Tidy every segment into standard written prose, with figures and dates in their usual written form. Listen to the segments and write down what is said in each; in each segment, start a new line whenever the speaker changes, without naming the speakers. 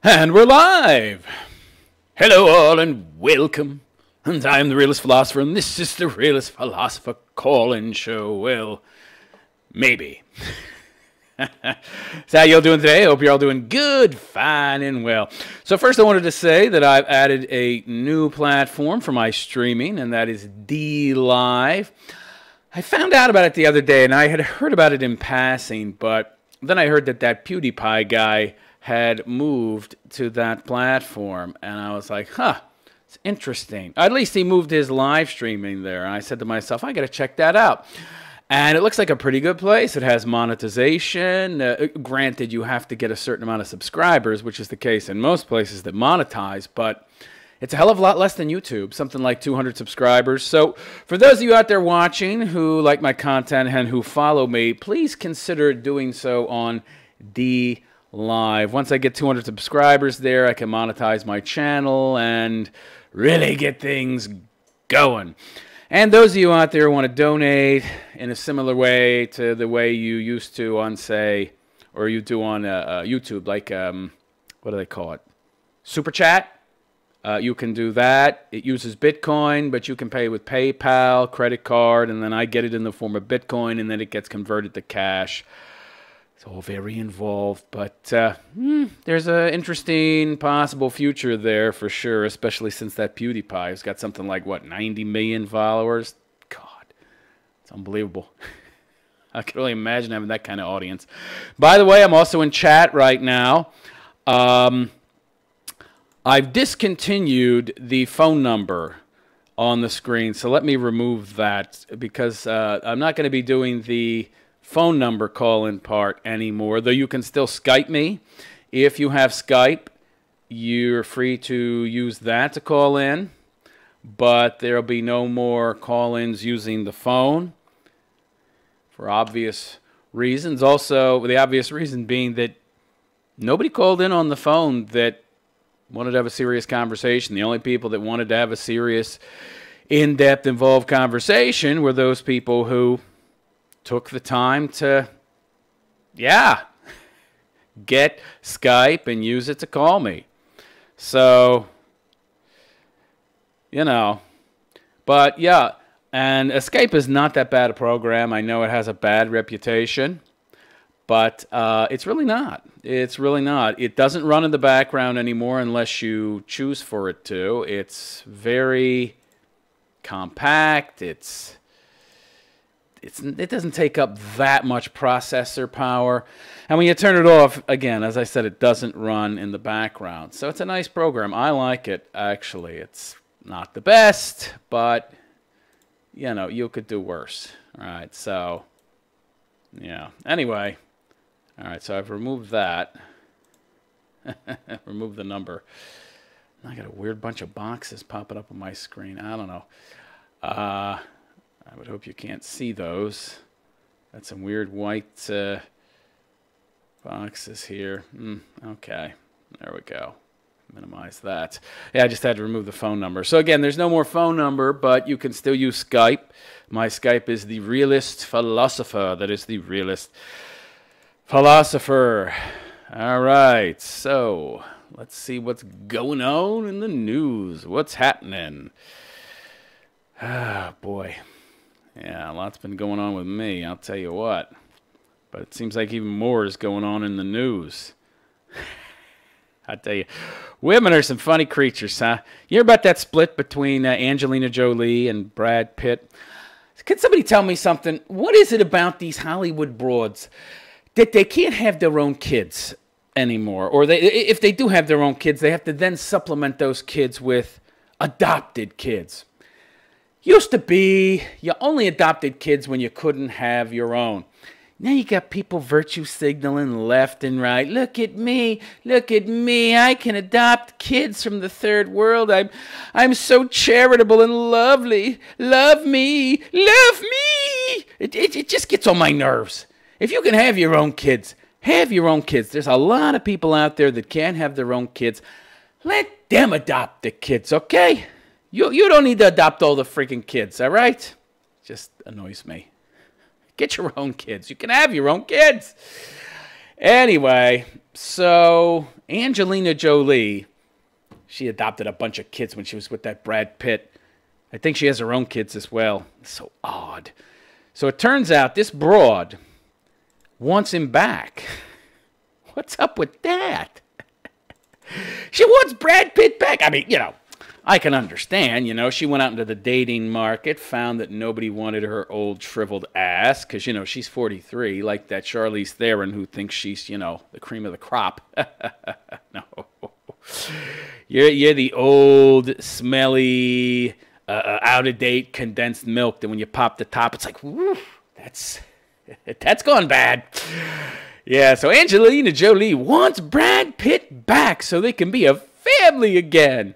And we're live! Hello all and welcome. And I'm the Realist Philosopher, and this is the Realist Philosopher call-in show. Well, maybe. So how y'all doing today? I hope you're all doing good, fine, and well. So first I wanted to say that I've added a new platform for my streaming, and that is DLive. I found out about it the other day, and I had heard about it in passing, but then I heard that PewDiePie guy had moved to that platform, and I was like, huh, it's interesting. At least he moved his live streaming there, and I said to myself, I got to check that out. And it looks like a pretty good place. It has monetization. Granted, you have to get a certain amount of subscribers, which is the case in most places that monetize, but it's a hell of a lot less than YouTube, something like 200 subscribers. So for those of you out there watching who like my content and who follow me, please consider doing so on DLive. Once I get 200 subscribers there, I can monetize my channel and really get things going. And those of you out there who want to donate in a similar way to the way you used to on, say, or you do on YouTube, like, what do they call it? Super Chat. You can do that. It uses Bitcoin, but you can pay with PayPal, credit card, and then I get it in the form of Bitcoin, and then it gets converted to cash. It's all very involved, but there's an interesting possible future there for sure, especially since that PewDiePie has got something like, what, 90 million followers? God, it's unbelievable. I can only imagine having that kind of audience. By the way, I'm also in chat right now. I've discontinued the phone number on the screen, so let me remove that because I'm not going to be doing the phone number call-in part anymore, though you can still Skype me. If you have Skype, you're free to use that to call in, but there'll be no more call-ins using the phone for obvious reasons. Also, the obvious reason being that nobody called in on the phone that wanted to have a serious conversation. The only people that wanted to have a serious, in-depth, involved conversation were those people who took the time to, get Skype and use it to call me. So, you know, but yeah, and Skype is not that bad a program. I know it has a bad reputation, but it's really not. It's really not. It doesn't run in the background anymore unless you choose for it to. It's very compact. It doesn't take up that much processor power. And when you turn it off, again, as I said, it doesn't run in the background. So it's a nice program. I like it, actually. It's not the best, but, you know, you could do worse. All right, so, yeah. Anyway, all right, so I've removed that. Remove the number. I got a weird bunch of boxes popping up on my screen. I don't know. I would hope you can't see those. Got some weird white boxes here. Okay, there we go. Minimize that. Yeah, I just had to remove the phone number. So again, there's no more phone number, but you can still use Skype. My Skype is the Realist Philosopher. That is the Realist Philosopher. All right, so let's see what's going on in the news. What's happening? Ah, boy. Yeah, a lot's been going on with me, I'll tell you what. But it seems like even more is going on in the news. I tell you, women are some funny creatures, huh? You hear about that split between Angelina Jolie and Brad Pitt? Can somebody tell me something? What is it about these Hollywood broads that they can't have their own kids anymore? Or if they do have their own kids, they have to then supplement those kids with adopted kids. Used to be, you only adopted kids when you couldn't have your own. Now you got people virtue signaling left and right. Look at me, I can adopt kids from the third world. I'm so charitable and lovely. Love me, love me. It just gets on my nerves. If you can have your own kids, have your own kids. There's a lot of people out there that can't have their own kids. Let them adopt the kids, okay? You don't need to adopt all the freaking kids, all right? Just annoys me. Get your own kids. You can have your own kids. Anyway, so Angelina Jolie, she adopted a bunch of kids when she was with that Brad Pitt. I think she has her own kids as well. It's so odd. So it turns out this broad wants him back. What's up with that? She wants Brad Pitt back. I mean, I can understand, she went out into the dating market, found that nobody wanted her old shriveled ass, because, she's 43, like that Charlize Theron who thinks she's, the cream of the crop. No. You're the old, smelly, out-of-date condensed milk that when you pop the top, it's like, woo, that's gone bad. Yeah, so Angelina Jolie wants Brad Pitt back so they can be a family again.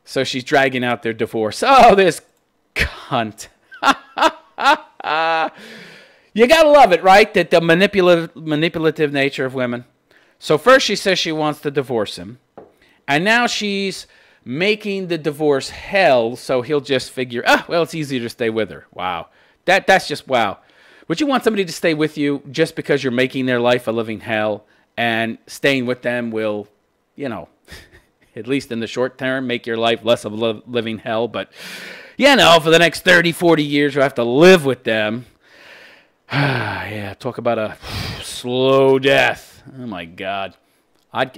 So she's dragging out their divorce. Oh, this cunt. You gotta love it, right? That the manipulative nature of women. So first she says she wants to divorce him. And now she's making the divorce hell so he'll just figure, well, it's easier to stay with her. Wow. That's just wow. Would you want somebody to stay with you just because you're making their life a living hell, and staying with them will, at least in the short term, make your life less of a living hell, but, for the next 30, 40 years, you'll have to live with them. Yeah, talk about a slow death. Oh, my God. I'd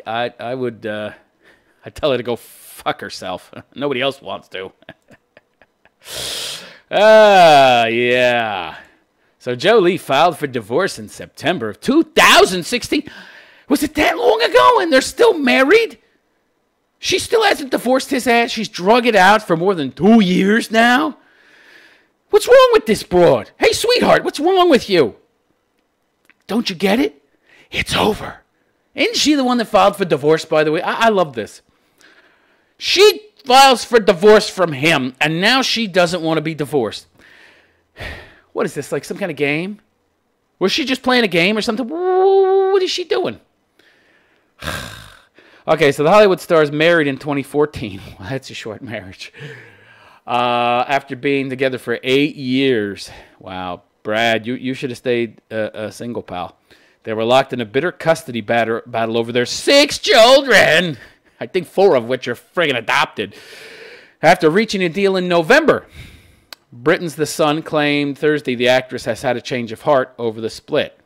tell her to go fuck herself. Nobody else wants to. Yeah. So Jolie filed for divorce in September of 2016. Was it that long ago and they're still married? She still hasn't divorced his ass. She's drug it out for more than 2 years now. What's wrong with this broad? Hey, sweetheart, what's wrong with you? Don't you get it? It's over. Isn't she the one that filed for divorce, by the way? I love this. She files for divorce from him, and now she doesn't want to be divorced. What is this, like some kind of game? Was she just playing a game or something? What is she doing? Okay, so the Hollywood star is married in 2014. Well, that's a short marriage. After being together for 8 years. Wow, Brad, you should have stayed single, pal. They were locked in a bitter custody battle over their 6 children. I think 4 of which are friggin' adopted. After reaching a deal in November, Britain's The Sun claimed Thursday the actress has had a change of heart over the split.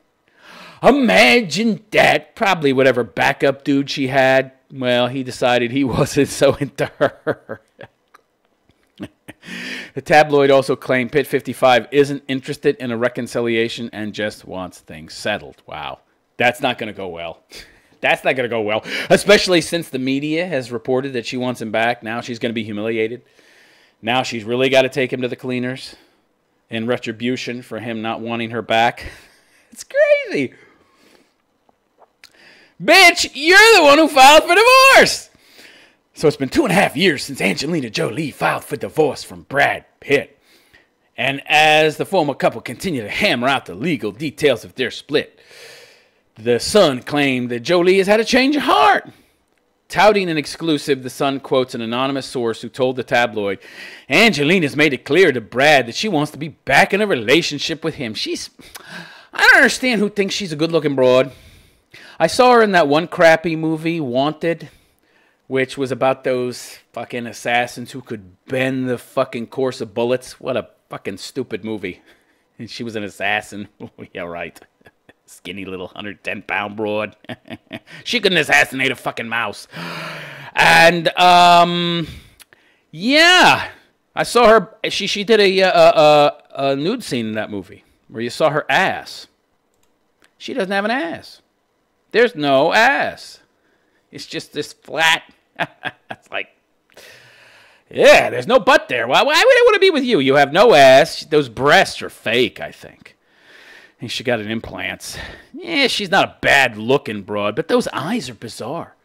Imagine that. Probably whatever backup dude she had, well, he decided he wasn't so into her. The tabloid also claimed Pitt 55 isn't interested in a reconciliation and just wants things settled. Wow. That's not going to go well. That's not going to go well, especially since the media has reported that she wants him back. Now she's going to be humiliated. Now she's really got to take him to the cleaners in retribution for him not wanting her back. It's crazy. Bitch, you're the one who filed for divorce. So it's been 2.5 years since Angelina Jolie filed for divorce from Brad Pitt. And as the former couple continue to hammer out the legal details of their split, The Sun claimed that Jolie has had a change of heart. Touting an exclusive, The Sun quotes an anonymous source who told the tabloid, Angelina's made it clear to Brad that she wants to be back in a relationship with him. I don't understand who thinks she's a good-looking broad. I saw her in that one crappy movie, Wanted, which was about those fucking assassins who could bend the fucking course of bullets. What a fucking stupid movie. And she was an assassin. Yeah, right. Skinny little 110-pound broad. She couldn't assassinate a fucking mouse. And, yeah. I saw her. She did a nude scene in that movie where you saw her ass. She doesn't have an ass. There's no ass. It's just this flat. It's like, yeah, there's no butt there. Why would I want to be with you? You have no ass. Those breasts are fake, I think. And she got an implants. Yeah, she's not a bad-looking broad, but those eyes are bizarre.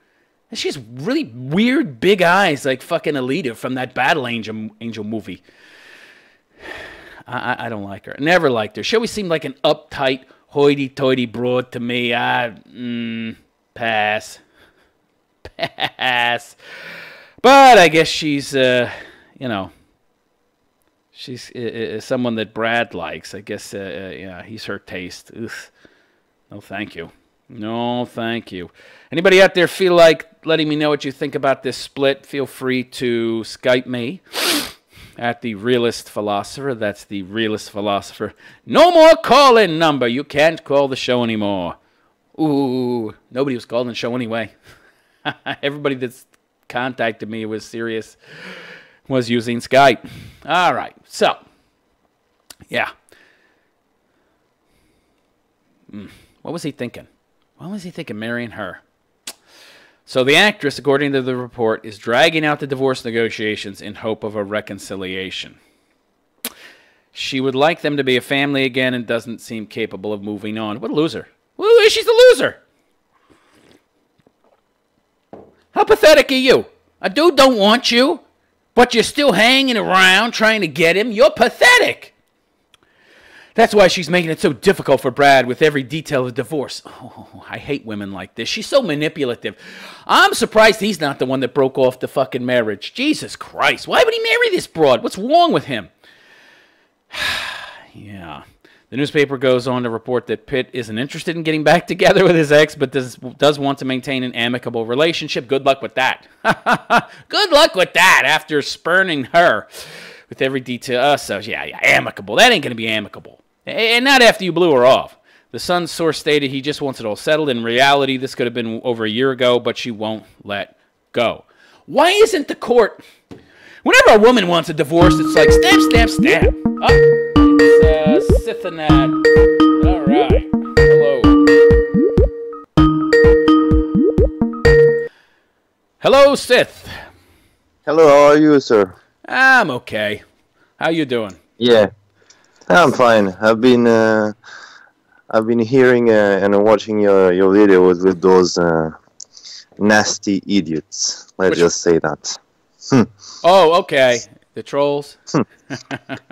And she has really weird big eyes like fucking Alita from that Battle Angel movie. I don't like her. Never liked her. She always seemed like an uptight, hoity-toity broad to me. Pass. Pass. But I guess she's, she's someone that Brad likes. I guess, yeah, he's her taste. Ugh. No, thank you. No, thank you. Anybody out there feel like letting me know what you think about this split? Feel free to Skype me at the Realist Philosopher. That's the Realist Philosopher. No more call-in number. You can't call the show anymore. Ooh, nobody was calling the show anyway. Everybody that's contacted me was serious, was using Skype. All right, so, yeah. What was he thinking? What was he thinking, marrying her? So the actress, according to the report, is dragging out the divorce negotiations in hope of a reconciliation. She would like them to be a family again and doesn't seem capable of moving on. What a loser. Woo, she's a loser. How pathetic are you? A dude don't want you, but you're still hanging around trying to get him. You're pathetic. That's why she's making it so difficult for Brad with every detail of divorce. Oh, I hate women like this. She's so manipulative. I'm surprised he's not the one that broke off the fucking marriage. Jesus Christ. Why would he marry this broad? What's wrong with him? Yeah. The newspaper goes on to report that Pitt isn't interested in getting back together with his ex, but does want to maintain an amicable relationship. Good luck with that. Good luck with that after spurning her with every detail. So, yeah, amicable. That ain't going to be amicable. And not after you blew her off. The Sun's source stated he just wants it all settled. In reality, this could have been over a year ago, but she won't let go. Why isn't the court... Whenever a woman wants a divorce, it's like stab, stab, stab. Oh, it's Sithanad. All right. Hello. Hello, Sith.
Hello, how are you, sir?
I'm okay. How you doing?
Yeah, I'm fine. I've been hearing and watching your videos with those nasty idiots. Let's just say that.
Oh, okay. The trolls?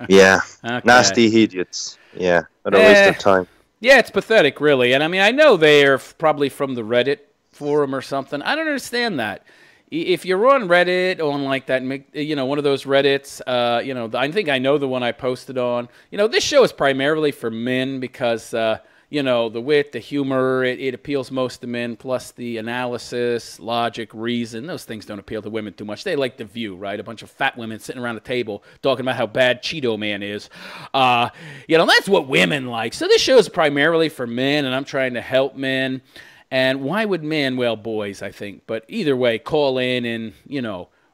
Yeah,
Okay.
nasty idiots. Yeah, what a waste of time.
Yeah, it's pathetic, really. And I mean, I know they are probably from the Reddit forum or something. I don't understand that. If you're on Reddit, on like that, one of those Reddits, I think I know the one I posted on. This show is primarily for men because, the wit, the humor, it appeals most to men, plus the analysis, logic, reason. Those things don't appeal to women too much. They like The View, right? A bunch of fat women sitting around a table talking about how bad Cheeto Man is. That's what women like. So this show is primarily for men, and I'm trying to help men. And why would men, well, boys, I think, but either way, call in and,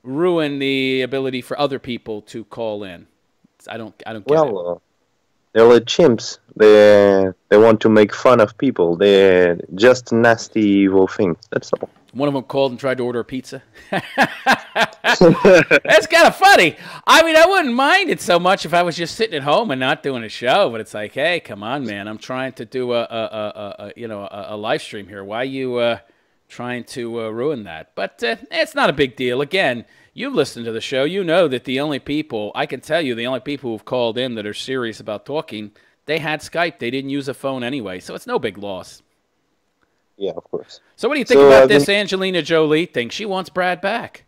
ruin the ability for other people to call in? I don't get it.
They're like chimps. They want to make fun of people. They're just nasty, evil things. That's all.
One of them called and tried to order a pizza. That's kind of funny. I mean, I wouldn't mind it so much if I was just sitting at home and not doing a show. But it's like, hey, come on, man. I'm trying to do a live stream here. Why are you trying to ruin that? But it's not a big deal. Again, you've listened to the show. You know that the only people who've called in that are serious about talking, they had Skype. They didn't use a phone anyway. So it's no big loss.
Yeah, of course.
So what do you think about this Angelina Jolie thing? She wants Brad back.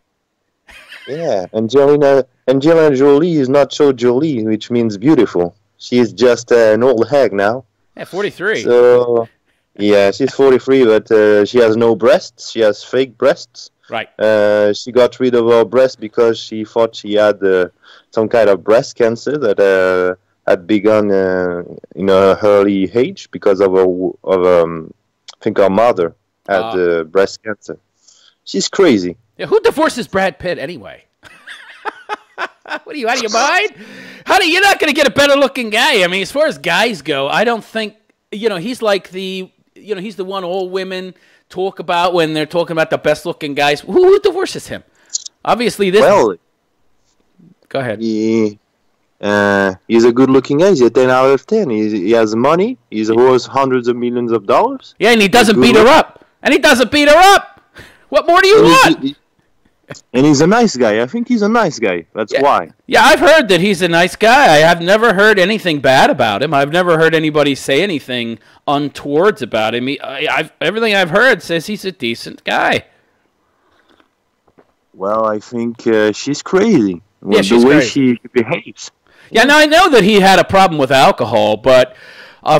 Yeah, Angelina Jolie is not so Jolie, which means beautiful. She's just an old hag now.
Yeah, 43.
So, yeah, she's 43, but she has no breasts. She has fake breasts.
Right.
She got rid of her breast because she thought she had some kind of breast cancer that had begun in her early age because of I think her mother had breast cancer. She's crazy.
Yeah, who divorces Brad Pitt anyway? What are you, out of your mind? You're not going to get a better looking guy. I mean, as far as guys go, I don't think, he's like he's the one all women talk about when they're talking about the best looking guys. Who divorces him? Obviously this...
Well,
go ahead.
He's a good looking guy. He's a 10 out of 10. He has money. He's worth hundreds of millions of dollars.
Yeah, and he doesn't beat her up. What more do you want?
And he's a nice guy. I think he's a nice guy. That's why.
Yeah, I've heard that he's a nice guy. I have never heard anything bad about him. I've never heard anybody say anything untowards about him. Everything I've heard says he's a decent guy.
Well, I think she's crazy.
Yeah, she's
the way
crazy.
she behaves.
Yeah, now I know that he had a problem with alcohol, but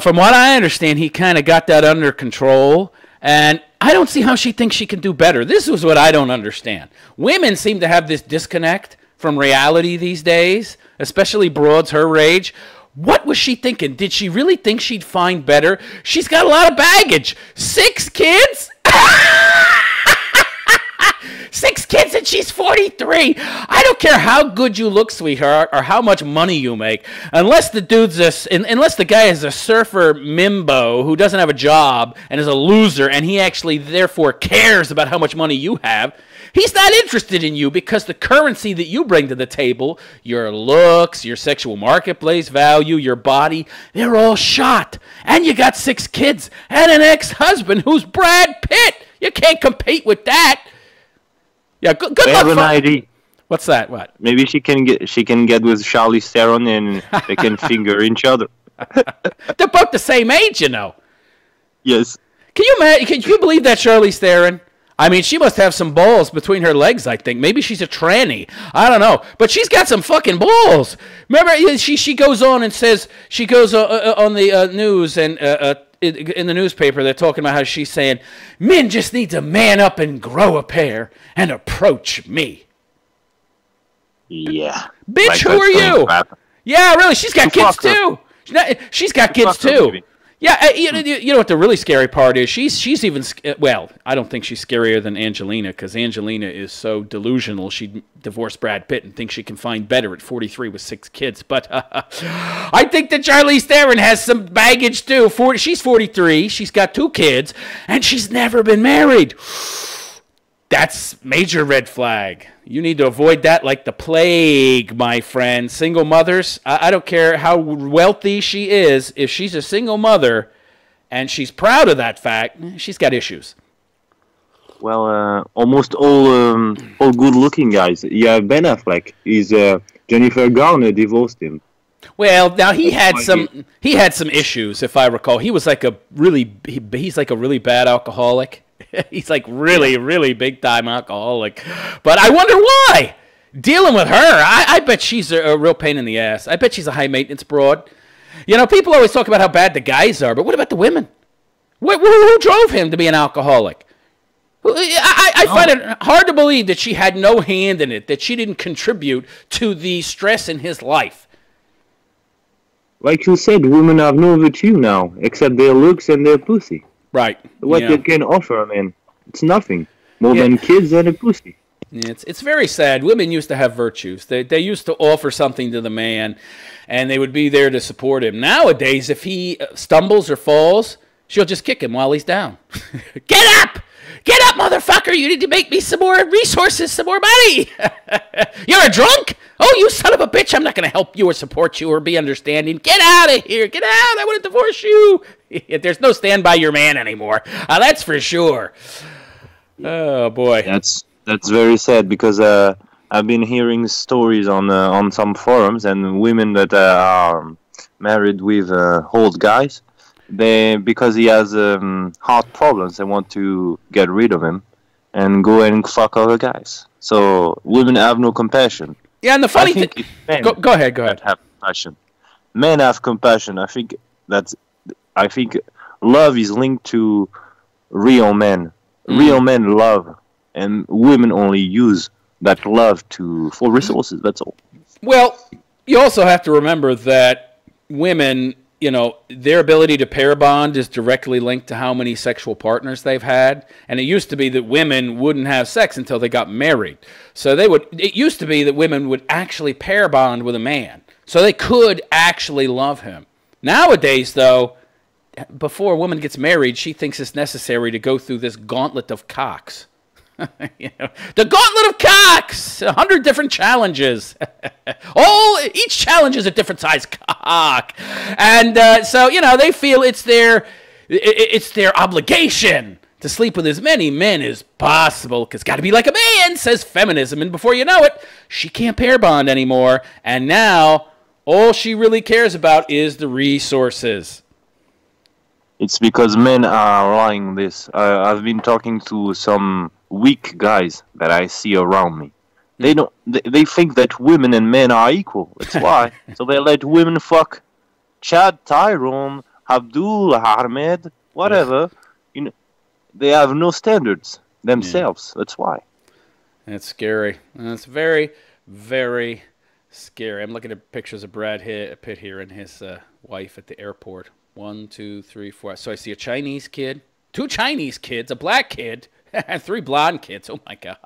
from what I understand, he kind of got that under control. And I don't see how she thinks she can do better. This is what I don't understand. Women seem to have this disconnect from reality these days, especially broads her age. What was she thinking? Did she really think she'd find better? She's got a lot of baggage. 6 kids? 6 kids and she's 43. I don't care how good you look, sweetheart, or how much money you make. Unless the guy is a surfer mimbo who doesn't have a job and is a loser, and he actually therefore cares about how much money you have, he's not interested in you, because the currency that you bring to the table, your looks, your sexual marketplace value, your body, they're all shot. And you got 6 kids and an ex-husband who's Brad Pitt. You can't compete with that. Yeah, good luck.
I have an idea.
What's that? What?
Maybe she can get with Charlize Theron and they can finger each other.
They're both the same age, you know.
Yes.
Can you believe that, Charlize Theron? I mean, she must have some balls between her legs, I think. Maybe she's a tranny. I don't know. But she's got some fucking balls. Remember, she goes on and says, she goes on the news and in the newspaper, they're talking about how she's saying, men just need to man up and grow a pair and approach me.
Yeah.
Bitch,
like
who are you?
Crap.
Yeah, really, she's got kids too. She's got kids too. Yeah, you know what the really scary part is? She's even, well, I don't think she's scarier than Angelina, because Angelina is so delusional she divorced Brad Pitt and thinks she can find better at 43 with 6 kids. But I think that Charlize Theron has some baggage too. She's 43, she's got 2 kids, and she's never been married. That's major red flag. You need to avoid that like the plague, my friend. Single mothers, I don't care how wealthy she is. If she's a single mother and she's proud of that fact, she's got issues.
Well, almost all good-looking guys. Yeah, Ben Affleck is Jennifer Garner divorced him.
Well, now he had some issues, if I recall. He was like he's like a really bad alcoholic. He's like really big time alcoholic. But I wonder why. Dealing with her, I bet she's a real pain in the ass. I bet she's a high maintenance broad. You know, people always talk about how bad the guys are, but what about the women? Who drove him to be an alcoholic? I find it hard to believe that she had no hand in it, that she didn't contribute to the stress in his life.
Like you said, women have no virtue now, except their looks and their pussy.
Right.
What they can offer, man, it's nothing more than kids and a pussy.
Yeah, it's very sad. Women used to have virtues. They used to offer something to the man, and they would be there to support him. Nowadays, if he stumbles or falls, she'll just kick him while he's down. Get up! Get up, motherfucker! You need to make me some more resources, some more money! You're a drunk? Oh, you son of a bitch! I'm not going to help you or support you or be understanding. Get out of here! Get out! I want to divorce you! There's no stand by your man anymore. That's for sure. Oh, boy.
That's very sad, because I've been hearing stories on some forums, and women that are married with old guys, because he has heart problems, they want to get rid of him and go and fuck other guys. So women have no compassion.
Yeah, and the funny thing... Go ahead.
Have compassion. Men have compassion. I think love is linked to real men. Real men love, and women only use that love for resources. That's all.
Well, you also have to remember that women, you know, their ability to pair bond is directly linked to how many sexual partners they've had. And it used to be that women wouldn't have sex until they got married. So it used to be that women would actually pair bond with a man, so they could actually love him. Nowadays, though, before a woman gets married, she thinks it's necessary to go through this gauntlet of cocks. You know, the gauntlet of cocks, 100 different challenges. Each challenge is a different size cock, and so you know they feel it's their obligation to sleep with as many men as possible, because got to be like a man, says feminism, and before you know it, she can't pair bond anymore, and now all she really cares about is the resources.
It's because men are lying this. I've been talking to some weak guys that I see around me. They think that women and men are equal. That's why. So they let women fuck Chad, Tyrone, Abdul, Ahmed, whatever. You know, they have no standards themselves. That's why.
That's scary. That's very, very scary. I'm looking at pictures of Pitt here and his wife at the airport. 1, 2, 3, 4. So I see a Chinese kid, 2 Chinese kids, a black kid, and 3 blonde kids. Oh my God!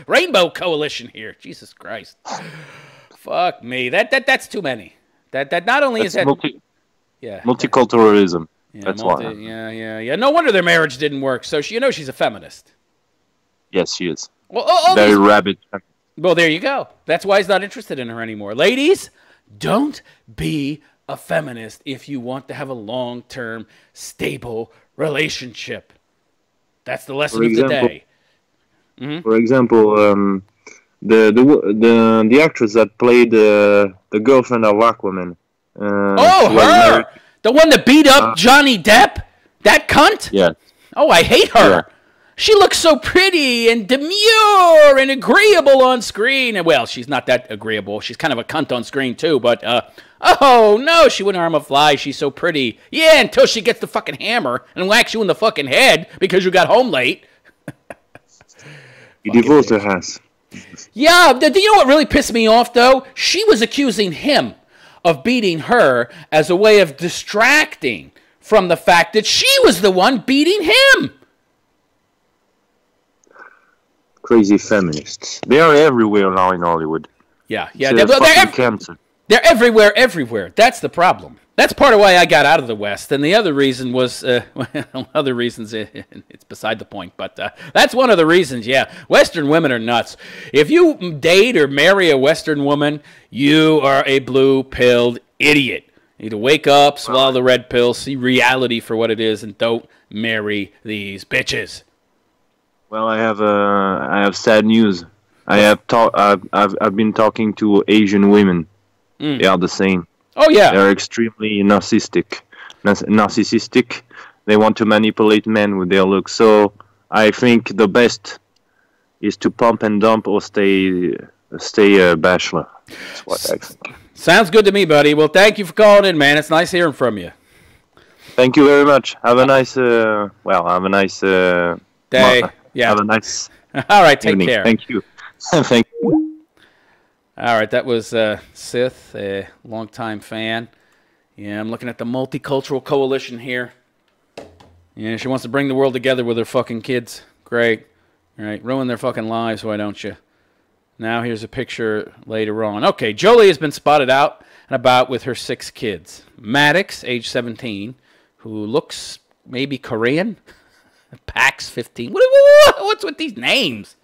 Rainbow coalition here. Jesus Christ! Fuck me. That's too many. That not only is that
multiculturalism.
Yeah,
That's why.
Yeah. No wonder their marriage didn't work. So she's a feminist.
Yes, she is.
Well,
very rabid.
Well, there you go. That's why he's not interested in her anymore. Ladies, don't be a feminist if you want to have a long-term, stable relationship. That's the lesson of the day. Mm-hmm.
For example, the actress that played the girlfriend of Aquaman.
Her! The one that beat up Johnny Depp? That cunt?
Yeah.
Oh, I hate her.
Yeah.
She looks so pretty and demure and agreeable on screen. And, well, she's not that agreeable. She's kind of a cunt on screen, too. But, oh, no, she wouldn't harm a fly. She's so pretty. Yeah, until she gets the fucking hammer and whacks you in the fucking head because you got home late.
He divorced her ass.
Yeah, do you know what really pissed me off, though? She was accusing him of beating her as a way of distracting from the fact that she was the one beating him.
Crazy feminists. They are everywhere now in Hollywood.
Yeah. They're everywhere. That's the problem. That's part of why I got out of the West. And the other reason was, other reasons, it's beside the point. But that's one of the reasons, yeah. Western women are nuts. If you date or marry a Western woman, you are a blue-pilled idiot. You need to wake up, swallow the red pill, see reality for what it is, and don't marry these bitches.
Well, I have sad news. I've been talking to Asian women. They are the same.
Oh yeah,
they're extremely narcissistic. They want to manipulate men with their looks. So I think the best is to pump and dump or stay a bachelor. That's what I think.
Sounds good to me, buddy. Well, thank you for calling in, man. It's nice hearing from you.
Thank you very much. Have a nice
day. Yeah.
Have a nice.
All right. Take
evening.
care.
Thank you. Thank you.
All right. That was Sith, a longtime fan. Yeah, I'm looking at the multicultural coalition here. Yeah, she wants to bring the world together with her fucking kids. Great. All right. Ruin their fucking lives, why don't you? Now here's a picture later on. Okay, Jolie has been spotted out and about with her 6 kids. Maddox, age 17, who looks maybe Korean. Pax, 15. What's with these names?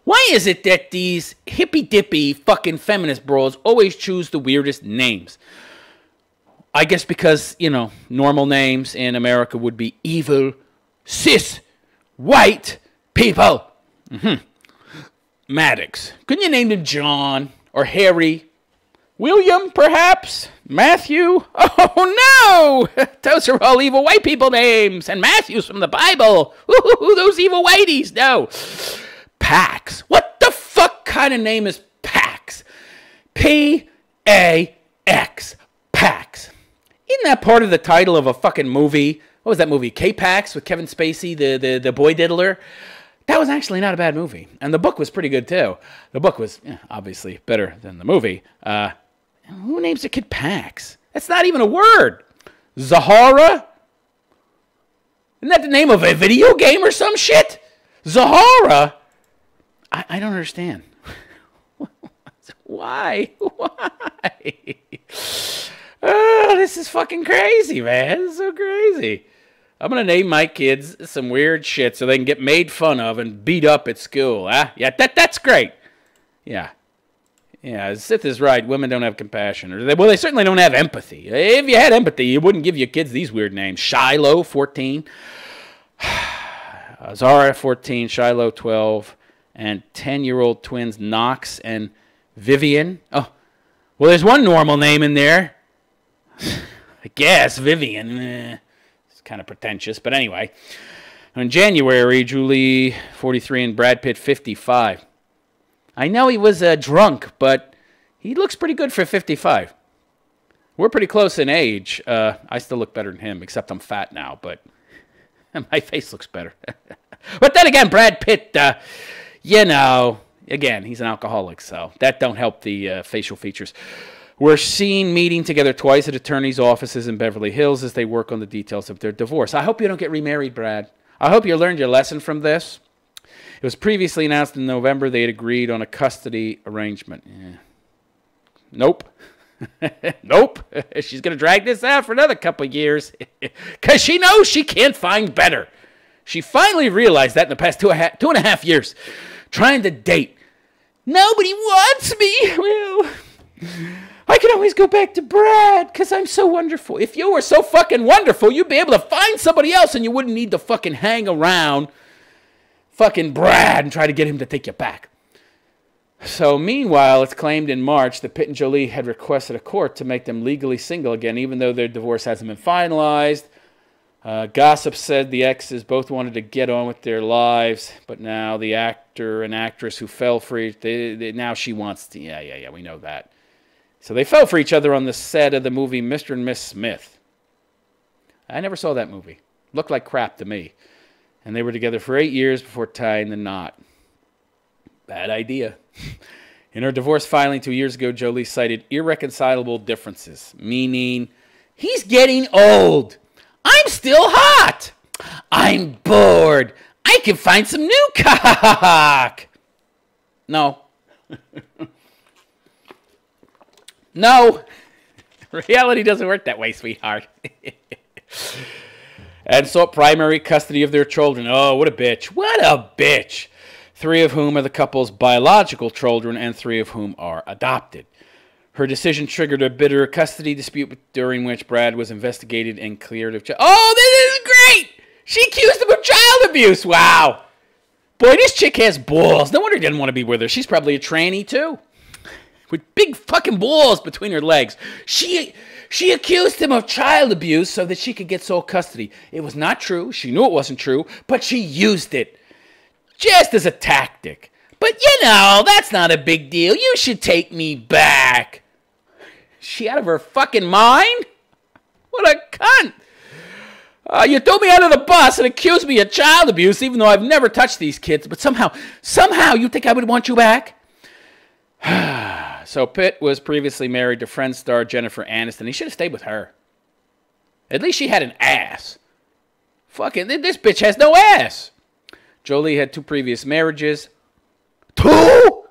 Why is it that these hippy-dippy fucking feminist bros always choose the weirdest names? I guess because, normal names in America would be evil, cis, white people. Maddox. Couldn't you name him John or Harry? William, perhaps? Matthew? Oh, no! Those are all evil white people names. And Matthew's from the Bible. Ooh, those evil whiteys. No. Pax. What the fuck kind of name is Pax? P-A-X. Pax. Isn't that part of the title of a fucking movie? What was that movie? K-Pax with Kevin Spacey, the boy diddler? That was actually not a bad movie. And the book was pretty good, too. The book was, obviously, better than the movie. Who names a kid Pax? That's not even a word. Zahara? Isn't that the name of a video game or some shit? Zahara? I don't understand. Why? Oh, this is fucking crazy, man. This is so crazy. I'm going to name my kids some weird shit so they can get made fun of and beat up at school. Huh? Yeah, that's great. Yeah. Yeah, Sith is right. Women don't have compassion. Well, they certainly don't have empathy. If you had empathy, you wouldn't give your kids these weird names. Shiloh, 14. Zara, 14. Shiloh, 12. And 10-year-old twins Knox and Vivian. Oh, well, there's one normal name in there. I guess, Vivian. It's kind of pretentious, but anyway. In January, Julie, 43, and Brad Pitt, 55. I know he was drunk, but he looks pretty good for 55. We're pretty close in age. I still look better than him, except I'm fat now, but my face looks better. But then again, Brad Pitt, you know, again, he's an alcoholic, so that don't help the facial features. We're seen meeting together twice at attorneys' offices in Beverly Hills as they work on the details of their divorce. I hope you don't get remarried, Brad. I hope you learned your lesson from this. It was previously announced in November they had agreed on a custody arrangement. Yeah. Nope. Nope. She's going to drag this out for another couple of years because she knows she can't find better. She finally realized that in the past 2.5 years, trying to date. Nobody wants me. Well, I can always go back to Brad because I'm so wonderful. If you were so fucking wonderful, you'd be able to find somebody else and you wouldn't need to fucking hang around fucking Brad and try to get him to take you back. So meanwhile, it's claimed in March that Pitt and Jolie had requested a court to make them legally single again, even though their divorce hasn't been finalized. Gossip said the exes both wanted to get on with their lives, but now the actor and actress who fell for it, now she wants to, yeah, we know that. So they fell for each other on the set of the movie Mr. and Miss Smith. I never saw that movie. Looked like crap to me. And they were together for 8 years before tying the knot. Bad idea. In her divorce filing 2 years ago, Jolie cited irreconcilable differences, meaning, he's getting old. I'm still hot. I'm bored. I can find some new cock. No. No. Reality doesn't work that way, sweetheart. And sought primary custody of their children. Oh, what a bitch. What a bitch. 3 of whom are the couple's biological children and 3 of whom are adopted. Her decision triggered a bitter custody dispute during which Brad was investigated and cleared of charge. Oh, this is great! She accused him of child abuse. Wow. Boy, this chick has balls. No wonder he didn't want to be with her. She's probably a tranny, too. With big fucking balls between her legs. She accused him of child abuse so that she could get sole custody. It was not true. She knew it wasn't true, but she used it. Just as a tactic. But, you know, that's not a big deal. You should take me back. She out of her fucking mind? What a cunt. You threw me under the bus and accused me of child abuse, even though I've never touched these kids. But somehow you think I would want you back? So Pitt was previously married to Friends star Jennifer Aniston. He should have stayed with her. At least she had an ass. Fucking, this bitch has no ass. Jolie had 2 previous marriages. 2?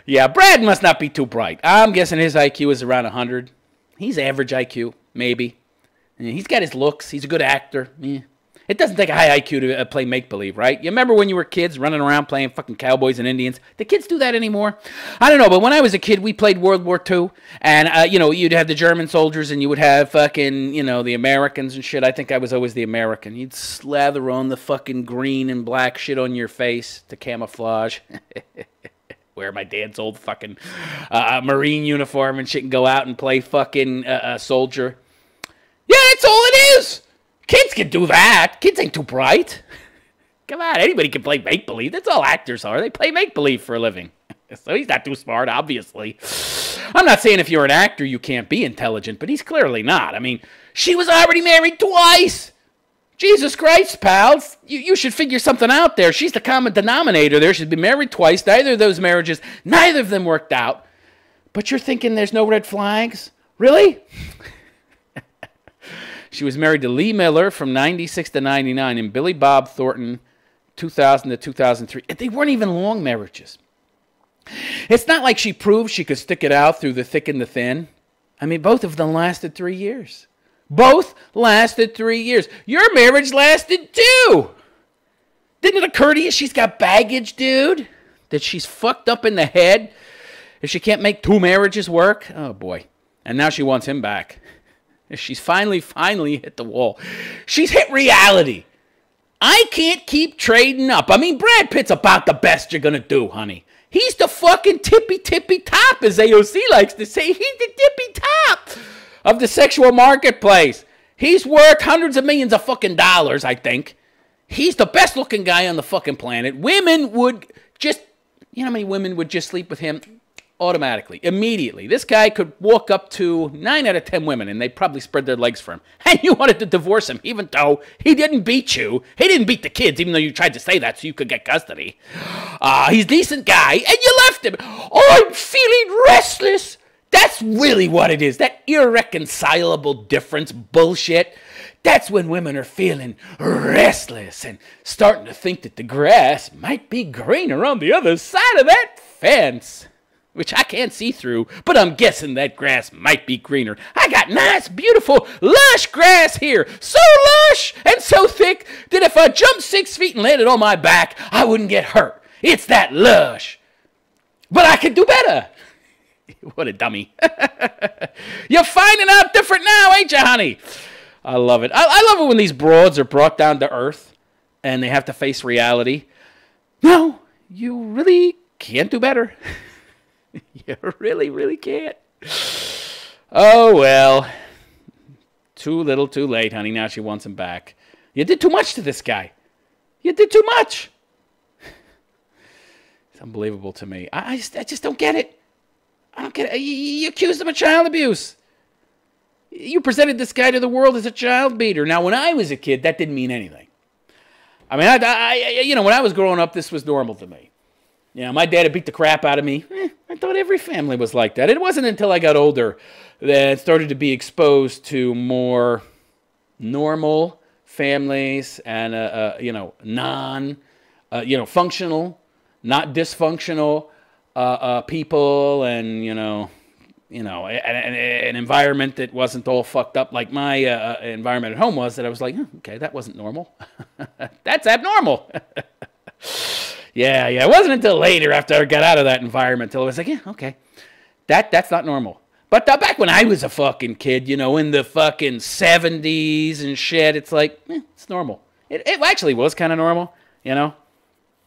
Yeah, Brad must not be too bright. I'm guessing his IQ is around 100. He's average IQ, maybe. He's got his looks. He's a good actor. Yeah. It doesn't take a high IQ to play make-believe, right? You remember when you were kids running around playing fucking cowboys and Indians? Do kids do that anymore? I don't know, but when I was a kid, we played World War II. And, you know, you'd have the German soldiers and you would have fucking, you know, the Americans and shit. I think I was always the American. You'd slather on the fucking green and black shit on your face to camouflage. Wear my dad's old fucking Marine uniform and shit and go out and play fucking soldier. Yeah, that's all it is. Kids can do that. Kids ain't too bright. Come on, anybody can play make-believe. That's all actors are. They play make-believe for a living. So he's not too smart, obviously. I'm not saying if you're an actor you can't be intelligent, but he's clearly not. I mean, she was already married twice. Jesus Christ, pals. You should figure something out there. She's the common denominator there. She's been married twice. Neither of those marriages, neither of them worked out. But you're thinking there's no red flags? Really? She was married to Lee Miller from 96 to 99 and Billy Bob Thornton 2000 to 2003. They weren't even long marriages. It's not like she proved she could stick it out through the thick and the thin. I mean, both of them lasted 3 years. Both lasted 3 years. Your marriage lasted 2. Didn't it occur to you she's got baggage, dude? That she's fucked up in the head if she can't make 2 marriages work? Oh, boy. And now she wants him back. She's finally hit the wall. She's hit reality. I can't keep trading up. I mean, Brad Pitt's about the best you're going to do, honey. He's the fucking tippy top, as AOC likes to say. He's the tippy top of the sexual marketplace. He's worth hundreds of millions of fucking dollars, I think. He's the best looking guy on the fucking planet. Women would just, you know how many women would just sleep with him? Automatically, immediately. This guy could walk up to 9 out of 10 women and they'd probably spread their legs for him. And you wanted to divorce him, even though he didn't beat you. He didn't beat the kids, even though you tried to say that so you could get custody. He's a decent guy, and you left him. Oh, I'm feeling restless. That's really what it is. That irreconcilable difference bullshit. That's when women are feeling restless and starting to think that the grass might be greener on the other side of that fence. Which I can't see through, but I'm guessing that grass might be greener. I got nice, beautiful, lush grass here. So lush and so thick that if I jumped 6 feet and landed on my back, I wouldn't get hurt. It's that lush. But I could do better. What a dummy. You're finding out different now, ain't you, honey? I love it. I love it when these broads are brought down to earth and they have to face reality. No, you really can't do better. You really, really can't. Oh, well. Too little, too late, honey. Now she wants him back. You did too much to this guy. You did too much. It's unbelievable to me. I just don't get it. I don't get it. You accused him of child abuse. You presented this guy to the world as a child beater. Now, when I was a kid, that didn't mean anything. I mean, when I was growing up, this was normal to me. My dad had beat the crap out of me. I thought every family was like that. It wasn't until I got older that I started to be exposed to more normal families and, functional, not dysfunctional people, and an environment that wasn't all fucked up like my environment at home was. That I was like, okay, that wasn't normal. That's abnormal. Yeah. It wasn't until later, after I got out of that environment, until I was like, yeah, okay, that's not normal. But back when I was a fucking kid, in the fucking 70s and shit, it's like, it's normal. It actually was kind of normal,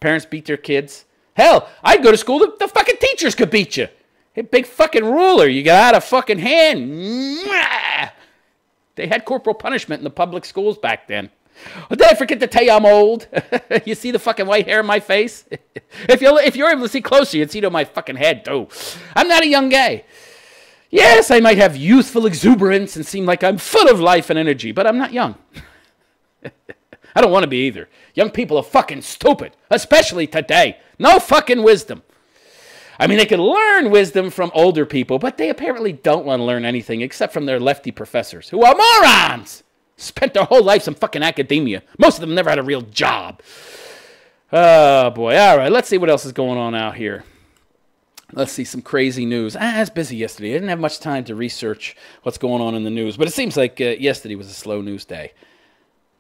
Parents beat their kids. Hell, I'd go to school, the fucking teachers could beat you. A big fucking ruler, you got out of fucking hand. They had corporal punishment in the public schools back then. Did I forget to tell you I'm old? You see the fucking white hair in my face? If you're able to see closer, you'd see to my fucking head, too. I'm not a young guy. Yes, I might have youthful exuberance and seem like I'm full of life and energy, but I'm not young. I don't want to be either. Young people are fucking stupid, especially today. No fucking wisdom. I mean, they can learn wisdom from older people, but they apparently don't want to learn anything except from their lefty professors, who are morons! Spent their whole lives in fucking academia. Most of them never had a real job. Oh, boy. All right, let's see what else is going on out here. Let's see some crazy news. I was busy yesterday. I didn't have much time to research what's going on in the news, but it seems like yesterday was a slow news day.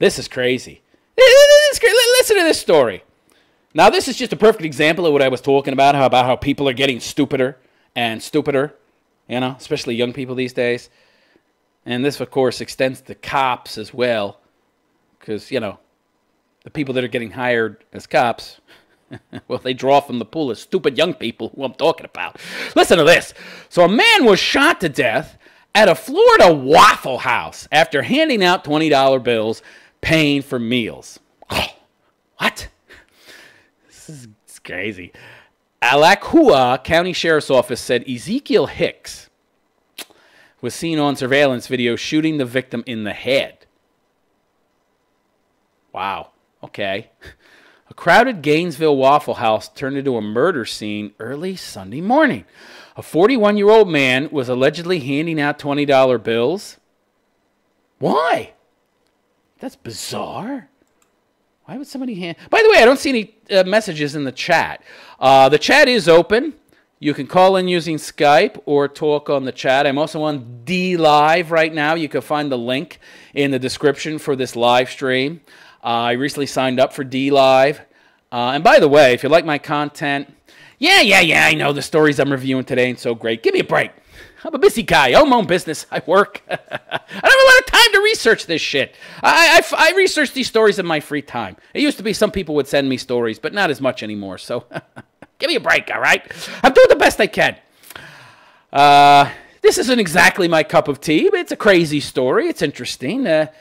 This is crazy. Listen to this story. Now, this is just a perfect example of what I was talking about how people are getting stupider and stupider, especially young people these days. And this, of course, extends to cops as well, because, the people that are getting hired as cops, well, they draw from the pool of stupid young people who I'm talking about. Listen to this. So a man was shot to death at a Florida Waffle House after handing out $20 bills paying for meals. Oh, what? This is crazy. Alachua County Sheriff's Office said Ezekiel Hicks was seen on surveillance video shooting the victim in the head. Wow. Okay. A crowded Gainesville Waffle House turned into a murder scene early Sunday morning. A 41-year-old man was allegedly handing out $20 bills. Why? That's bizarre. Why would somebody hand... By the way, I don't see any messages in the chat. The chat is open. You can call in using Skype or talk on the chat. I'm also on D Live right now. You can find the link in the description for this live stream. I recently signed up for D Live. And by the way, if you like my content, I know the stories I'm reviewing today ain't so great. Give me a break. I'm a busy guy. I own my own business. I work. I don't have a lot of time to research this shit. I research these stories in my free time. It used to be some people would send me stories, but not as much anymore. So give me a break, all right? I'm doing the best I can. This isn't exactly my cup of tea, but it's a crazy story. It's interesting. It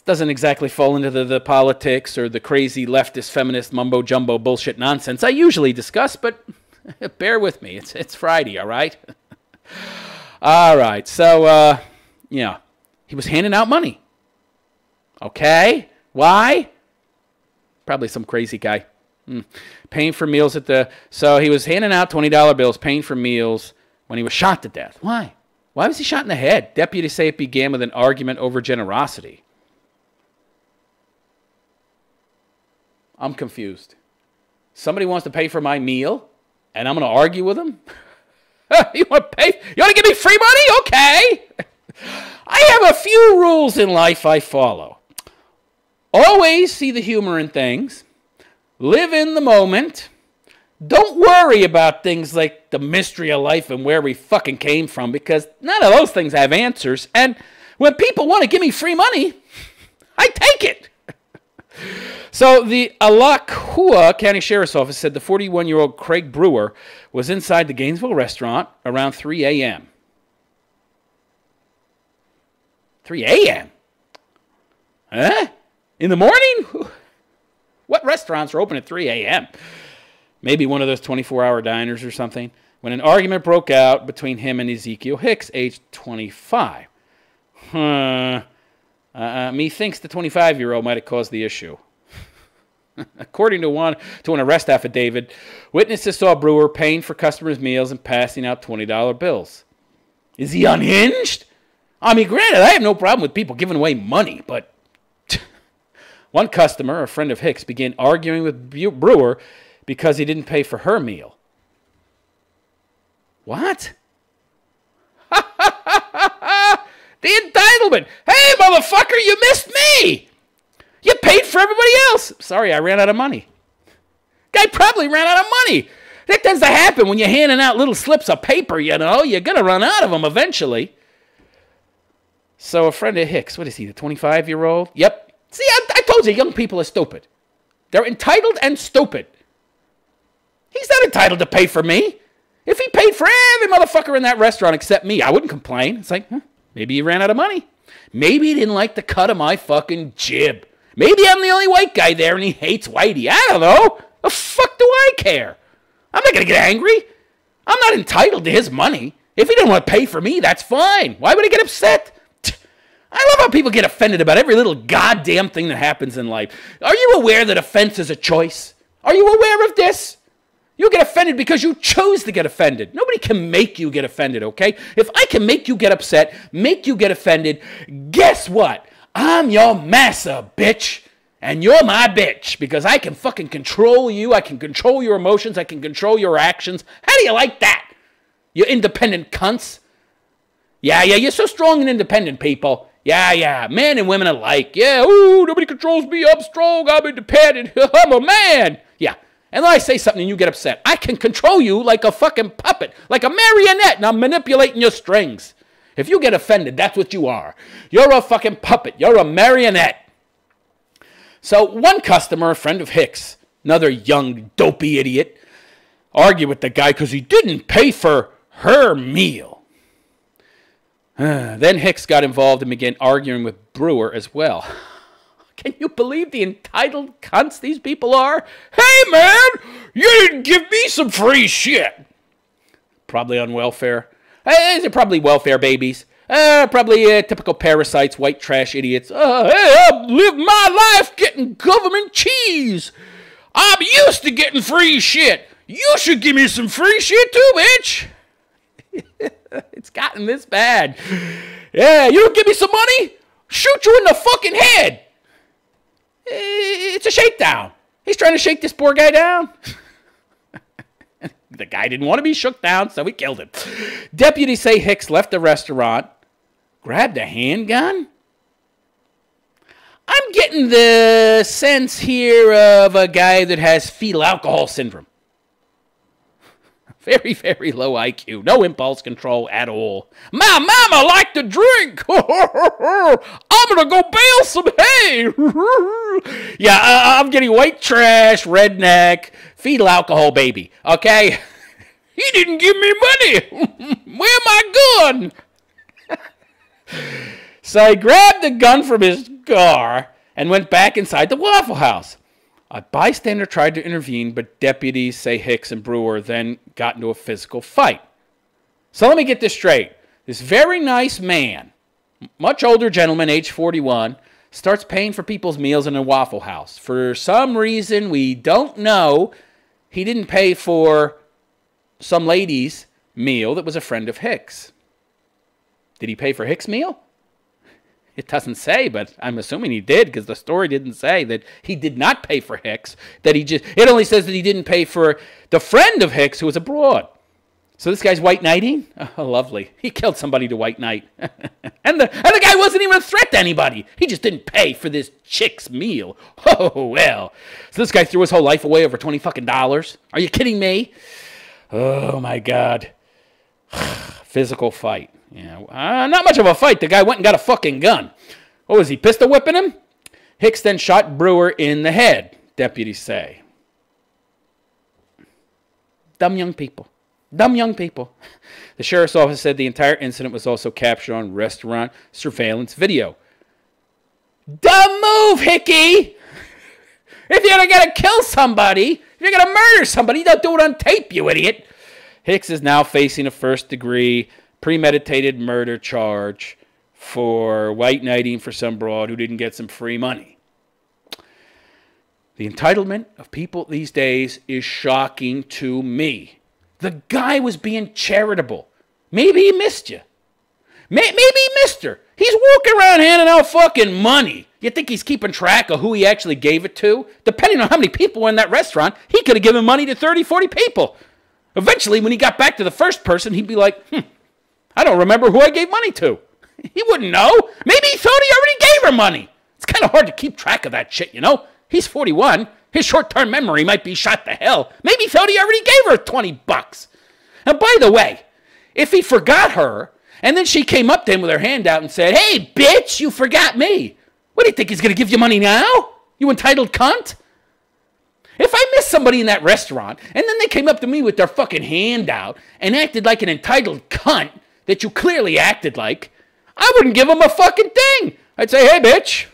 doesn't exactly fall into the politics or the crazy leftist, feminist, mumbo-jumbo bullshit nonsense I usually discuss, but Bear with me. It's Friday, all right? All right. So, yeah, he was handing out money. Okay. Why? Probably some crazy guy. Paying for meals at the... So he was handing out $20 bills, paying for meals when he was shot to death. Why? Why was he shot in the head? Deputies say it began with an argument over generosity. I'm confused. Somebody wants to pay for my meal, and I'm going to argue with him? You want to pay? You want to give me free money? Okay. I have a few rules in life I follow. Always see the humor in things. Live in the moment. Don't worry about things like the mystery of life and where we fucking came from, because none of those things have answers. And when people want to give me free money, I take it. So the Alachua County Sheriff's Office said the 41-year-old Craig Brewer was inside the Gainesville restaurant around 3 a.m. 3 a.m.? Huh? In the morning? What restaurants are open at 3 a.m.? Maybe one of those 24-hour diners or something. When an argument broke out between him and Ezekiel Hicks, aged 25. Methinks the 25-year-old might have caused the issue. According to an arrest affidavit, witnesses saw Brewer paying for customers' meals and passing out $20 bills. Is he unhinged? I mean, granted, I have no problem with people giving away money, but... One customer, a friend of Hicks, began arguing with Brewer because he didn't pay for her meal. What? The entitlement. Hey, motherfucker, you missed me. You paid for everybody else. Sorry, I ran out of money. Guy probably ran out of money. That tends to happen when you're handing out little slips of paper, you know. You're going to run out of them eventually. So a friend of Hicks, what is he, the 25-year-old? Yep. See, I told you, young people are stupid. They're entitled and stupid. He's not entitled to pay for me. If he paid for every motherfucker in that restaurant except me, I wouldn't complain. It's like, maybe he ran out of money. Maybe he didn't like the cut of my fucking jib. Maybe I'm the only white guy there and he hates whitey. I don't know. The fuck do I care? I'm not going to get angry. I'm not entitled to his money. If he didn't want to pay for me, that's fine. Why would I get upset? I love how people get offended about every little goddamn thing that happens in life. Are you aware that offense is a choice? Are you aware of this? You get offended because you chose to get offended. Nobody can make you get offended, okay? If I can make you get upset, make you get offended, guess what? I'm your massa, bitch. And you're my bitch because I can fucking control you. I can control your emotions. I can control your actions. How do you like that? You independent cunts. Yeah, you're so strong and independent, people. Yeah, men and women alike. Yeah, ooh, nobody controls me. I'm strong. I'm independent. I'm a man. Yeah. And then I say something and you get upset. I can control you like a fucking puppet, like a marionette, and I'm manipulating your strings. If you get offended, that's what you are. You're a fucking puppet. You're a marionette. So one customer, a friend of Hicks, another young dopey idiot, argued with the guy because he didn't pay for her meal. Then Hicks got involved and began arguing with Brewer as well. Can you believe the entitled cunts these people are? Hey, man, you didn't give me some free shit. Probably on welfare. They're probably welfare babies. Probably typical parasites, white trash idiots. Hey, I've lived my life getting government cheese. I'm used to getting free shit. You should give me some free shit too, bitch. It's gotten this bad. Yeah, you don't give me some money? Shoot you in the fucking head. It's a shakedown. He's trying to shake this poor guy down. The guy didn't want to be shook down, so he killed him. Deputies say Hicks left the restaurant, grabbed a handgun. I'm getting the sense here of a guy that has fetal alcohol syndrome. Very, very low IQ. No impulse control at all. My mama liked to drink. I'm going to go bale some hay. Yeah, I'm getting white trash, redneck, fetal alcohol baby. Okay? He didn't give me money. Where my gun? So he grabbed the gun from his car and went back inside the Waffle House. A bystander tried to intervene, but deputies say Hicks and Brewer then got into a physical fight. So let me get this straight. This very nice man, much older gentleman, age 41, starts paying for people's meals in a Waffle House. For some reason we don't know, he didn't pay for some lady's meal that was a friend of Hicks. Did he pay for Hicks' meal? It doesn't say, but I'm assuming he did, because the story didn't say that he did not pay for Hicks. It only says that he didn't pay for the friend of Hicks who was abroad. So this guy's white knighting? Oh, lovely. He killed somebody to white knight. and the guy wasn't even a threat to anybody. He just didn't pay for this chick's meal. Oh, well. So this guy threw his whole life away over $20 fucking. Are you kidding me? Oh, my God. Physical fight. Yeah, not much of a fight. The guy went and got a fucking gun. What was he, pistol whipping him? Hicks then shot Brewer in the head, deputies say. Dumb young people. Dumb young people. The sheriff's office said the entire incident was also captured on restaurant surveillance video. Dumb move, Hickey! If you're going to kill somebody, if you're going to murder somebody, don't do it on tape, you idiot. Hicks is now facing a first-degree premeditated murder charge for white knighting for some broad who didn't get some free money. The entitlement of people these days is shocking to me. The guy was being charitable. Maybe he missed you. Maybe he missed her. He's walking around handing out fucking money. You think he's keeping track of who he actually gave it to? Depending on how many people were in that restaurant, he could have given money to 30, 40 people. Eventually, when he got back to the first person, he'd be like, I don't remember who I gave money to. He wouldn't know. Maybe he thought he already gave her money. It's kind of hard to keep track of that shit, you know? He's 41. His short-term memory might be shot to hell. Maybe he thought he already gave her $20. And by the way, if he forgot her, and then she came up to him with her hand out and said, hey, bitch, you forgot me. What do you think, he's going to give you money now? You entitled cunt? If I missed somebody in that restaurant, and then they came up to me with their fucking hand out and acted like an entitled cunt that you clearly acted like, I wouldn't give them a fucking thing. I'd say, hey, bitch,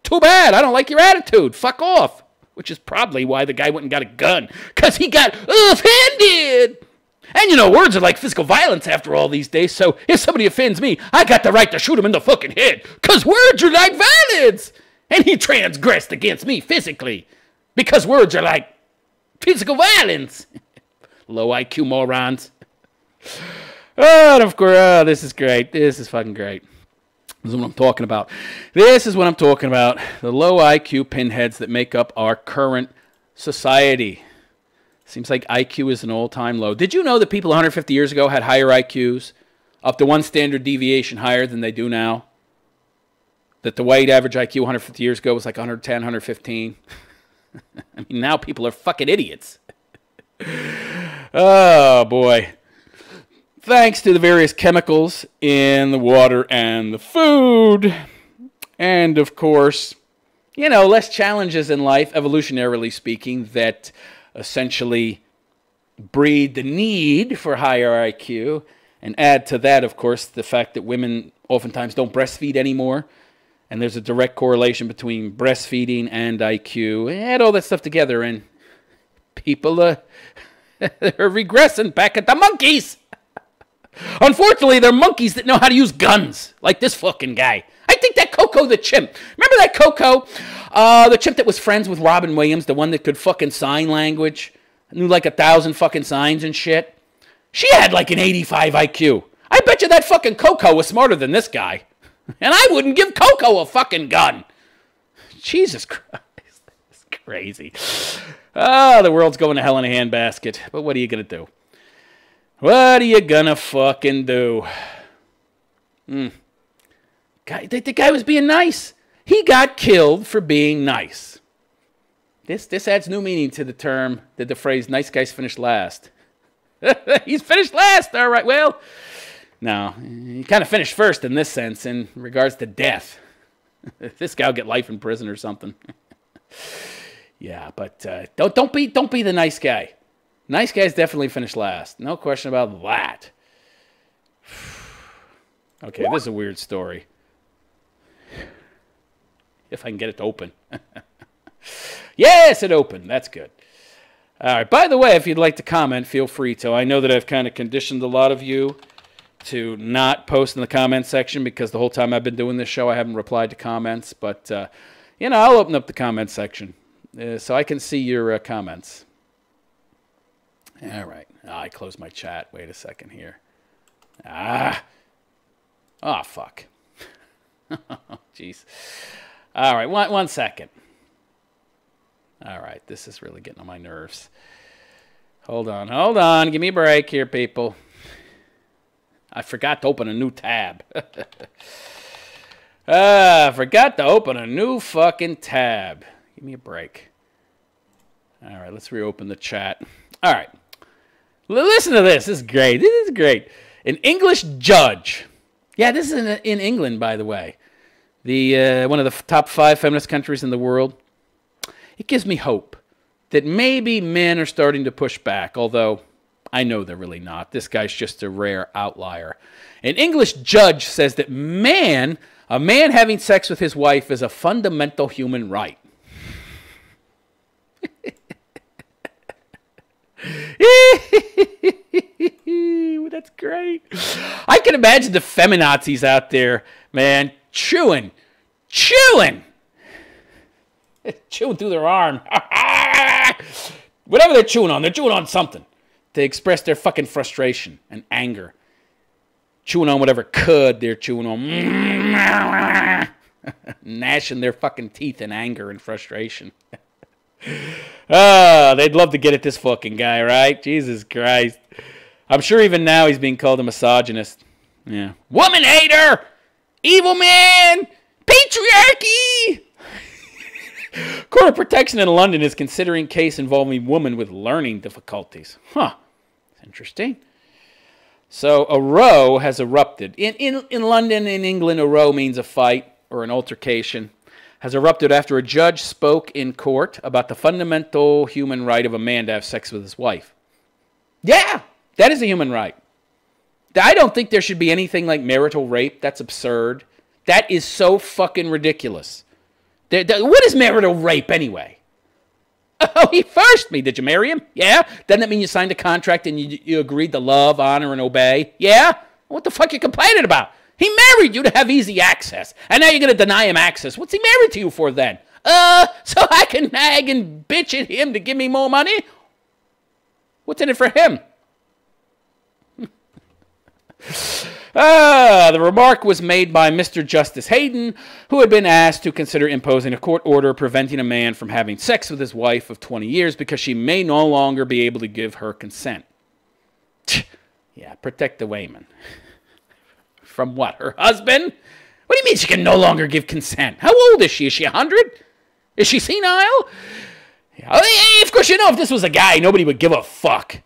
too bad. I don't like your attitude. Fuck off. Which is probably why the guy went and got a gun, because he got offended. And you know, words are like physical violence after all these days, so if somebody offends me, I got the right to shoot him in the fucking head, because words are like violence. And he transgressed against me physically, because words are like physical violence. Low IQ morons. Oh, and of course, this is great. This is fucking great. This is what I'm talking about. This is what I'm talking about. The low IQ pinheads that make up our current society. Seems like IQ is an all-time low. Did you know that people 150 years ago had higher IQs, up to one standard deviation higher than they do now? That the weighted average IQ 150 years ago was like 110, 115. I mean, now people are fucking idiots. Oh, boy. Thanks to the various chemicals in the water and the food. And, of course, you know, less challenges in life, evolutionarily speaking, that essentially breed the need for higher IQ. And add to that, of course, the fact that women oftentimes don't breastfeed anymore. And there's a direct correlation between breastfeeding and IQ. Add all that stuff together, and people are regressing back at the monkeys. Unfortunately, they're monkeys that know how to use guns, like this fucking guy. I think that Coco the chimp. Remember that Coco? The chimp that was friends with Robin Williams, the one that could fucking sign language, knew like 1,000 fucking signs and shit. She had like an 85 IQ. I bet you that fucking Coco was smarter than this guy. And I wouldn't give Coco a fucking gun. Jesus Christ. That's crazy. The world's going to hell in a handbasket. But what are you going to do? What are you gonna fucking do? The guy was being nice. He got killed for being nice. This adds new meaning to the term, the phrase, nice guys finish last. He's finished last, all right. Well, no, he kind of finished first in this sense in regards to death. This guy will get life in prison or something. Yeah, but don't be the nice guy. Nice guys definitely finish last. No question about that. Okay, this is a weird story. If I can get it to open. Yes, it opened. That's good. All right. By the way, if you'd like to comment, feel free to. I know that I've kind of conditioned a lot of you to not post in the comment section because the whole time I've been doing this show, I haven't replied to comments. But, I'll open up the comment section so I can see your comments. All right. I closed my chat. Wait a second here. Oh, fuck. Jeez. All right. One second. All right. This is really getting on my nerves. Hold on. Give me a break here, people. I forgot to open a new tab. I forgot to open a new fucking tab. Give me a break. All right, let's reopen the chat. All right. Listen to this. This is great. This is great. An English judge. Yeah, this is in England, by the way. One of the top 5 feminist countries in the world. It gives me hope that maybe men are starting to push back, although I know they're really not. This guy's just a rare outlier. An English judge says that a man having sex with his wife is a fundamental human right. That's great. I can imagine the feminazis out there, man, chewing through their arm. Whatever they're chewing on something to express their fucking frustration and anger. Chewing on whatever cud they're chewing on. Gnashing their fucking teeth in anger and frustration. They'd love to get at this fucking guy, right? Jesus Christ. I'm sure even now he's being called a misogynist. Yeah. Woman hater! Evil man! Patriarchy! Court of Protection in London is considering case involving woman with learning difficulties. Huh. Interesting. So a row has erupted. In London, in England, a row means a fight or an altercation. Has erupted after a judge spoke in court about the fundamental human right of a man to have sex with his wife. Yeah, that is a human right. I don't think there should be anything like marital rape. That's absurd. That is so fucking ridiculous. What is marital rape anyway? Oh, he forced me. Did you marry him? Yeah. Doesn't that mean you signed a contract and you agreed to love, honor, and obey? Yeah. What the fuck are you complaining about? He married you to have easy access, and now you're going to deny him access. What's he married to you for then? So I can nag and bitch at him to give me more money? What's in it for him? The remark was made by Mr. Justice Hayden, who had been asked to consider imposing a court order preventing a man from having sex with his wife of 20 years because she may no longer be able to give her consent. Yeah, protect the Wayman. From what, her husband? What do you mean she can no longer give consent? How old is she? Is she 100? Is she senile? Yeah, of course, if this was a guy, nobody would give a fuck.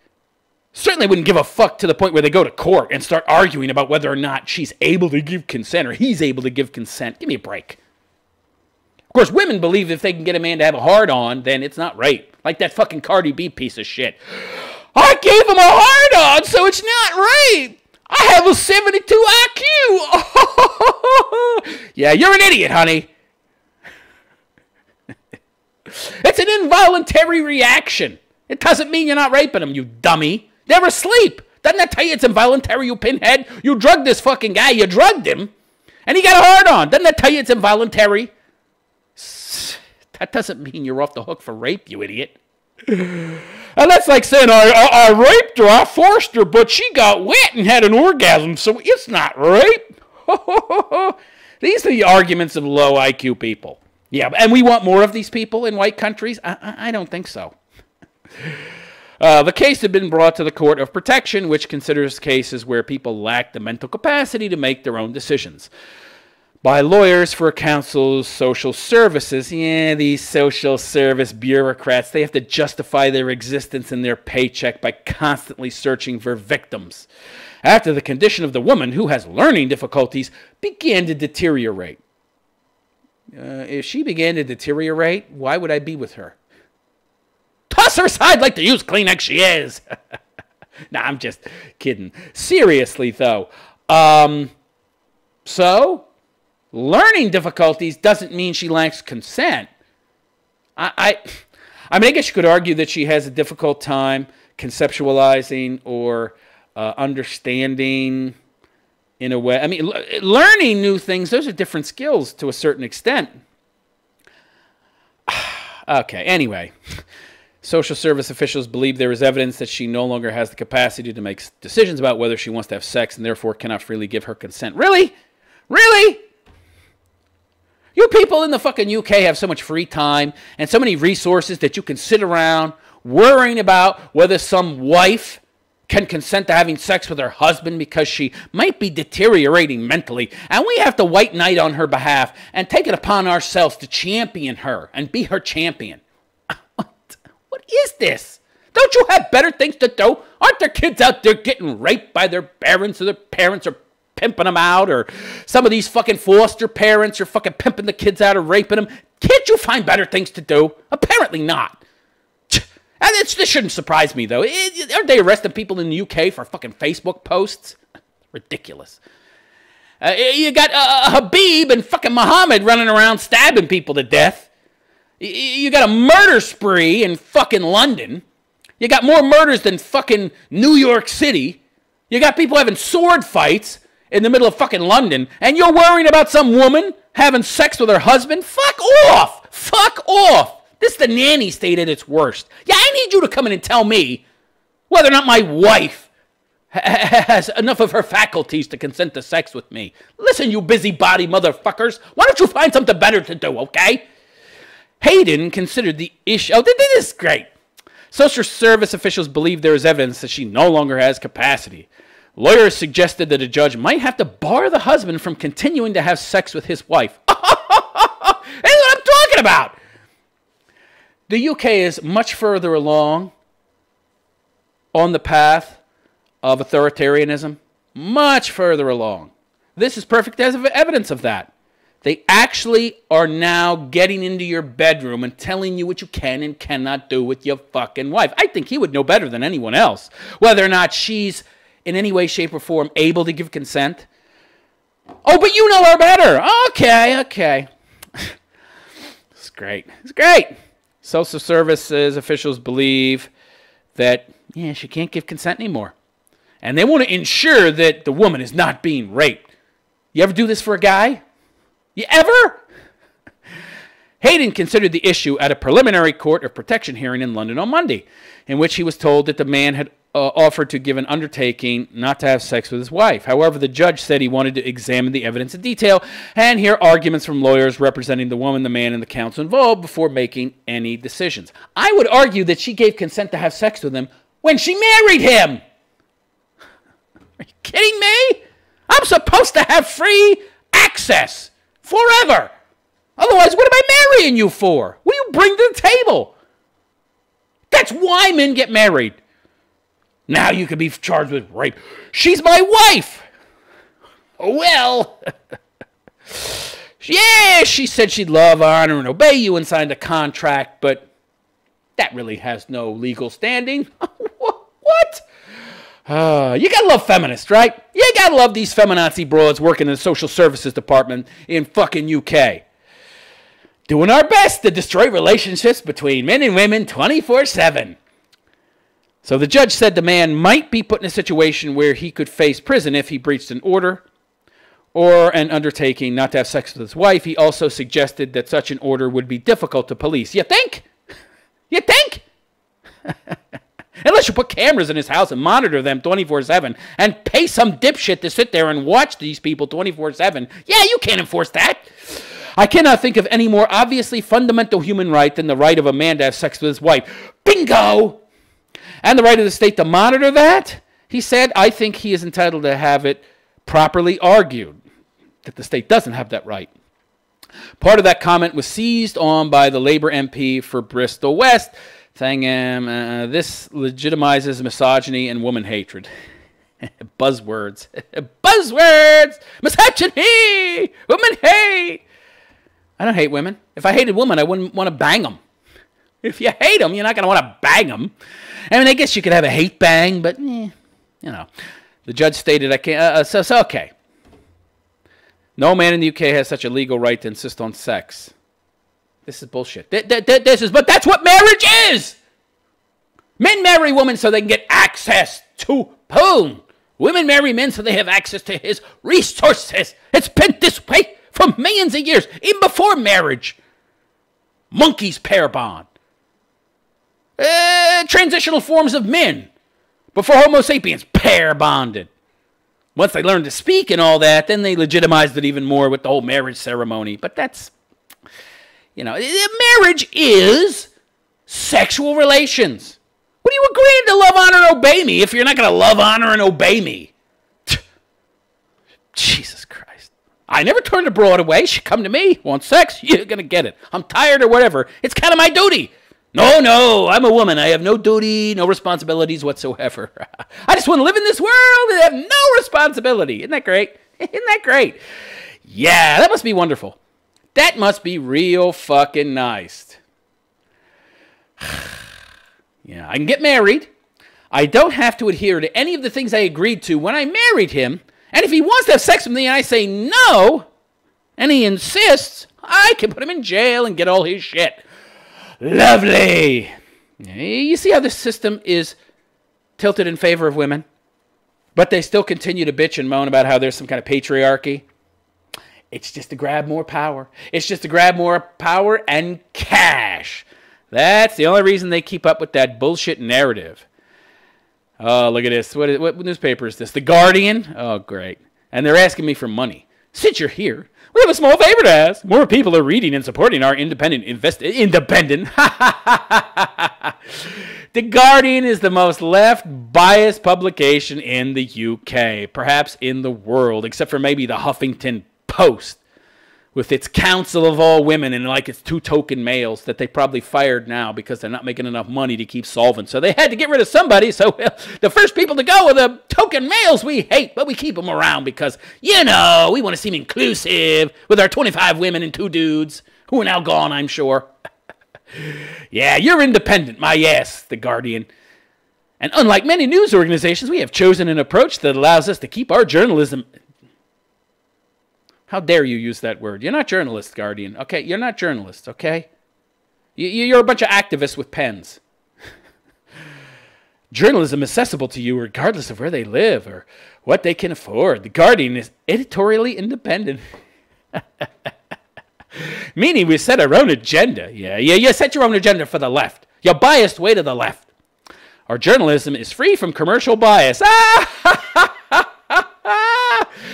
Certainly wouldn't give a fuck to the point where they go to court and start arguing about whether or not she's able to give consent or he's able to give consent. Give me a break. Of course, women believe if they can get a man to have a hard-on, then it's not rape. Like that fucking Cardi B piece of shit. I gave him a hard-on, so it's not rape. I have a 72 IQ. Yeah, you're an idiot, honey. It's an involuntary reaction. It doesn't mean you're not raping him, you dummy. They're asleep. Doesn't that tell you it's involuntary, you pinhead? You drugged this fucking guy. You drugged him. And he got a hard-on. Doesn't that tell you it's involuntary? That doesn't mean you're off the hook for rape, you idiot. And that's like saying, I raped her, I forced her, but she got wet and had an orgasm, so it's not rape. These are the arguments of low IQ people. Yeah, and we want more of these people in white countries? I don't think so. The case had been brought to the Court of Protection, which considers cases where people lack the mental capacity to make their own decisions. By lawyers for counsel's social services. Yeah, these social service bureaucrats, they have to justify their existence and their paycheck by constantly searching for victims. After the condition of the woman, who has learning difficulties, began to deteriorate. If she began to deteriorate, why would I be with her? Toss her aside like the used Kleenex she is. Nah, I'm just kidding. Seriously, though. So, learning difficulties doesn't mean she lacks consent. I mean, I guess you could argue that she has a difficult time conceptualizing or understanding in a way. I mean, learning new things, those are different skills to a certain extent. Okay, anyway. Social service officials believe there is evidence that she no longer has the capacity to make decisions about whether she wants to have sex and therefore cannot freely give her consent. Really? Really? You people in the fucking UK have so much free time and so many resources that you can sit around worrying about whether some wife can consent to having sex with her husband because she might be deteriorating mentally, and we have to white knight on her behalf and take it upon ourselves to champion her and be her champion. What is this? Don't you have better things to do? Aren't there kids out there getting raped by their parents, or their parents are pimping them out, or some of these fucking foster parents are fucking pimping the kids out or raping them? Can't you find better things to do? Apparently not. And this shouldn't surprise me, though. Aren't they arresting people in the UK for fucking Facebook posts? Ridiculous. You got Habib and fucking Muhammad running around stabbing people to death. You got a murder spree in fucking London. You got more murders than fucking New York City. You got people having sword fights in the middle of fucking London, and you're worrying about some woman having sex with her husband? Fuck off! Fuck off! This is the nanny state at its worst. Yeah, I need you to come in and tell me whether or not my wife has enough of her faculties to consent to sex with me. Listen, you busybody motherfuckers. Why don't you find something better to do, okay? Hayden considered the issue. Oh, this is great. Social service officials believe there is evidence that she no longer has capacity. Lawyers suggested that a judge might have to bar the husband from continuing to have sex with his wife. That's what I'm talking about. The UK is much further along on the path of authoritarianism. Much further along. This is perfect evidence of that. They actually are now getting into your bedroom and telling you what you can and cannot do with your fucking wife. I think he would know better than anyone else whether or not she's in any way, shape, or form able to give consent. Oh, but you know her better. Okay. It's great. It's great. Social services officials believe that, yeah, she can't give consent anymore. And they want to ensure that the woman is not being raped. You ever do this for a guy? You ever? Hayden considered the issue at a preliminary court of protection hearing in London on Monday, in which he was told that the man had offered to give an undertaking not to have sex with his wife. However, the judge said he wanted to examine the evidence in detail and hear arguments from lawyers representing the woman, the man, and the counsel involved before making any decisions. I would argue that she gave consent to have sex with him when she married him. Are you kidding me? I'm supposed to have free access forever. Otherwise, what am I marrying you for? What do you bring to the table? That's why men get married. Now you could be charged with rape. She's my wife. Oh, well. Yeah, she said she'd love, honor, and obey you and signed a contract, but that really has no legal standing. What? You gotta love feminists, right? You gotta love these feminazi broads working in the social services department in fucking UK. Doing our best to destroy relationships between men and women 24/7. So the judge said the man might be put in a situation where he could face prison if he breached an order or an undertaking not to have sex with his wife. He also suggested that such an order would be difficult to police. You think? You think? Unless you put cameras in his house and monitor them 24/7 and pay some dipshit to sit there and watch these people 24/7. Yeah, you can't enforce that. I cannot think of any more obviously fundamental human right than the right of a man to have sex with his wife. Bingo! And the right of the state to monitor that, he said. I think he is entitled to have it properly argued that the state doesn't have that right. Part of that comment was seized on by the Labour MP for Bristol West, saying this legitimizes misogyny and woman hatred. Buzzwords. Buzzwords! Misogyny! Woman hate! I don't hate women. If I hated women, I wouldn't want to bang them. If you hate them, you're not going to want to bang them. I mean, I guess you could have a hate bang, but, you know. The judge stated, I can't, so okay. No man in the UK has such a legal right to insist on sex. This is bullshit. But that's what marriage is. Men marry women so they can get access to porn. Women marry men so they have access to his resources. It's been this way for millions of years, even before marriage. Monkeys pair bond. Transitional forms of men. Before Homo sapiens pair bonded. Once they learned to speak and all that, then they legitimized it even more with the whole marriage ceremony. But that's, marriage is sexual relations. What are you agreeing to love, honor, and obey me if you're not going to love, honor, and obey me? Jesus Christ. I never turned a broad away. She come to me, want sex, you're going to get it. I'm tired or whatever. It's kind of my duty. No, I'm a woman. I have no duty, no responsibilities whatsoever. I just want to live in this world and have no responsibility. Isn't that great? Isn't that great? Yeah, that must be wonderful. That must be real fucking nice. Yeah, I can get married. I don't have to adhere to any of the things I agreed to when I married him. And if he wants to have sex with me and I say no, and he insists, I can put him in jail and get all his shit. Lovely. You see how this system is tilted in favor of women? But they still continue to bitch and moan about how there's some kind of patriarchy. It's just to grab more power. It's just to grab more power and cash. That's the only reason they keep up with that bullshit narrative. Oh, look at this. What newspaper is this? The Guardian? Oh, great. And they're asking me for money. Since you're here, we have a small favor to ask. More people are reading and supporting our independent. The Guardian is the most left-biased publication in the UK, perhaps in the world, except for maybe the Huffington Post, with its council of all women and like its 2 token males that they probably fired now because they're not making enough money to keep solvent. So they had to get rid of somebody. So the first people to go are the token males we hate, but we keep them around because, we want to seem inclusive with our 25 women and 2 dudes who are now gone, I'm sure. Yeah, you're independent, my ass, The Guardian. And unlike many news organizations, we have chosen an approach that allows us to keep our journalism. How dare you use that word? You're not journalists, Guardian. Okay, you're not journalists, okay? You're a bunch of activists with pens. Journalism accessible to you regardless of where they live or what they can afford. The Guardian is editorially independent. Meaning we set our own agenda. Yeah, you set your own agenda for the left. You're biased way to the left. Our journalism is free from commercial bias.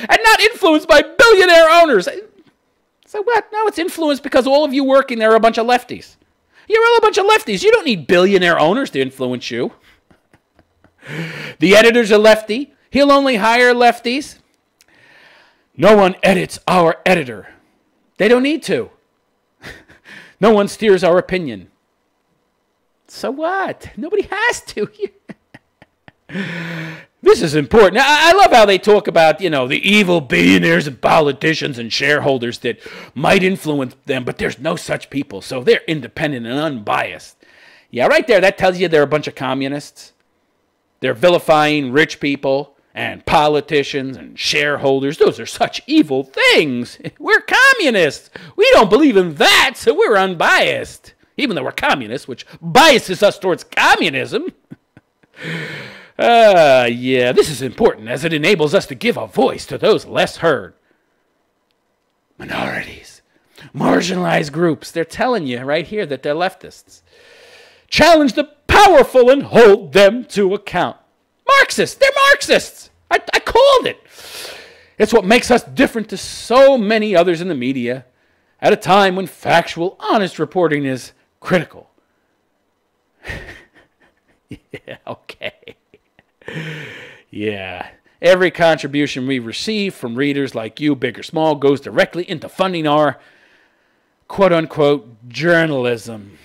And not influenced by billionaire owners. So what? No, it's influenced because all of you working there are a bunch of lefties. You're all a bunch of lefties. You don't need billionaire owners to influence you. The editor's a lefty. He'll only hire lefties. No one edits our editor. They don't need to. No one steers our opinion. So what? Nobody has to. This is important. I love how they talk about, the evil billionaires and politicians and shareholders that might influence them, but there's no such people, so they're independent and unbiased. Yeah, right there, that tells you they're a bunch of communists. They're vilifying rich people and politicians and shareholders. Those are such evil things. We're communists. We don't believe in that, so we're unbiased. Even though we're communists, which biases us towards communism. Yeah, this is important as it enables us to give a voice to those less heard. Minorities, marginalized groups, they're telling you right here that they're leftists. Challenge the powerful and hold them to account. Marxists, they're Marxists. I called it. It's what makes us different to so many others in the media at a time when factual, honest reporting is critical. Yeah, okay. Yeah. Every contribution we receive from readers like you, big or small, goes directly into funding our quote-unquote journalism.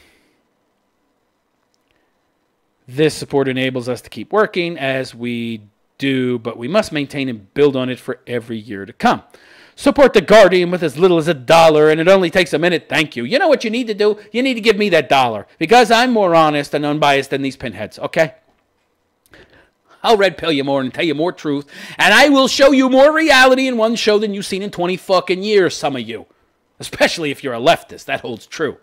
This support enables us to keep working as we do, but we must maintain and build on it for every year to come. Support The Guardian with as little as $1, and it only takes a minute. Thank you. You know what you need to do? You need to give me that $1, because I'm more honest and unbiased than these pinheads, okay? I'll red pill you more and tell you more truth, and I will show you more reality in one show than you've seen in 20 fucking years, some of you. Especially if you're a leftist. That holds true.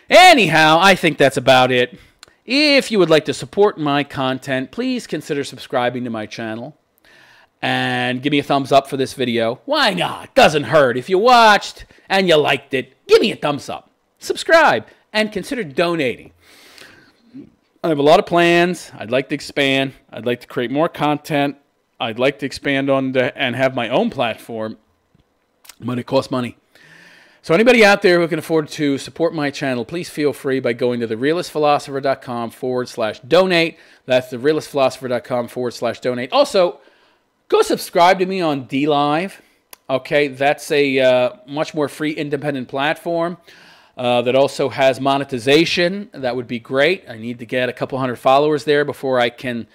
Anyhow, I think that's about it. If you would like to support my content, please consider subscribing to my channel and give me a thumbs up for this video. Why not? Doesn't hurt. If you watched and you liked it, give me a thumbs up. Subscribe and consider donating. I have a lot of plans. I'd like to expand. I'd like to create more content. I'd like to expand on and have my own platform, but it costs money. So anybody out there who can afford to support my channel, please feel free by going to therealistphilosopher.com/donate. That's therealistphilosopher.com/donate. Also, go subscribe to me on DLive. Okay, that's a much more free, independent platform that also has monetization. That would be great. I need to get a couple hundred followers there before I can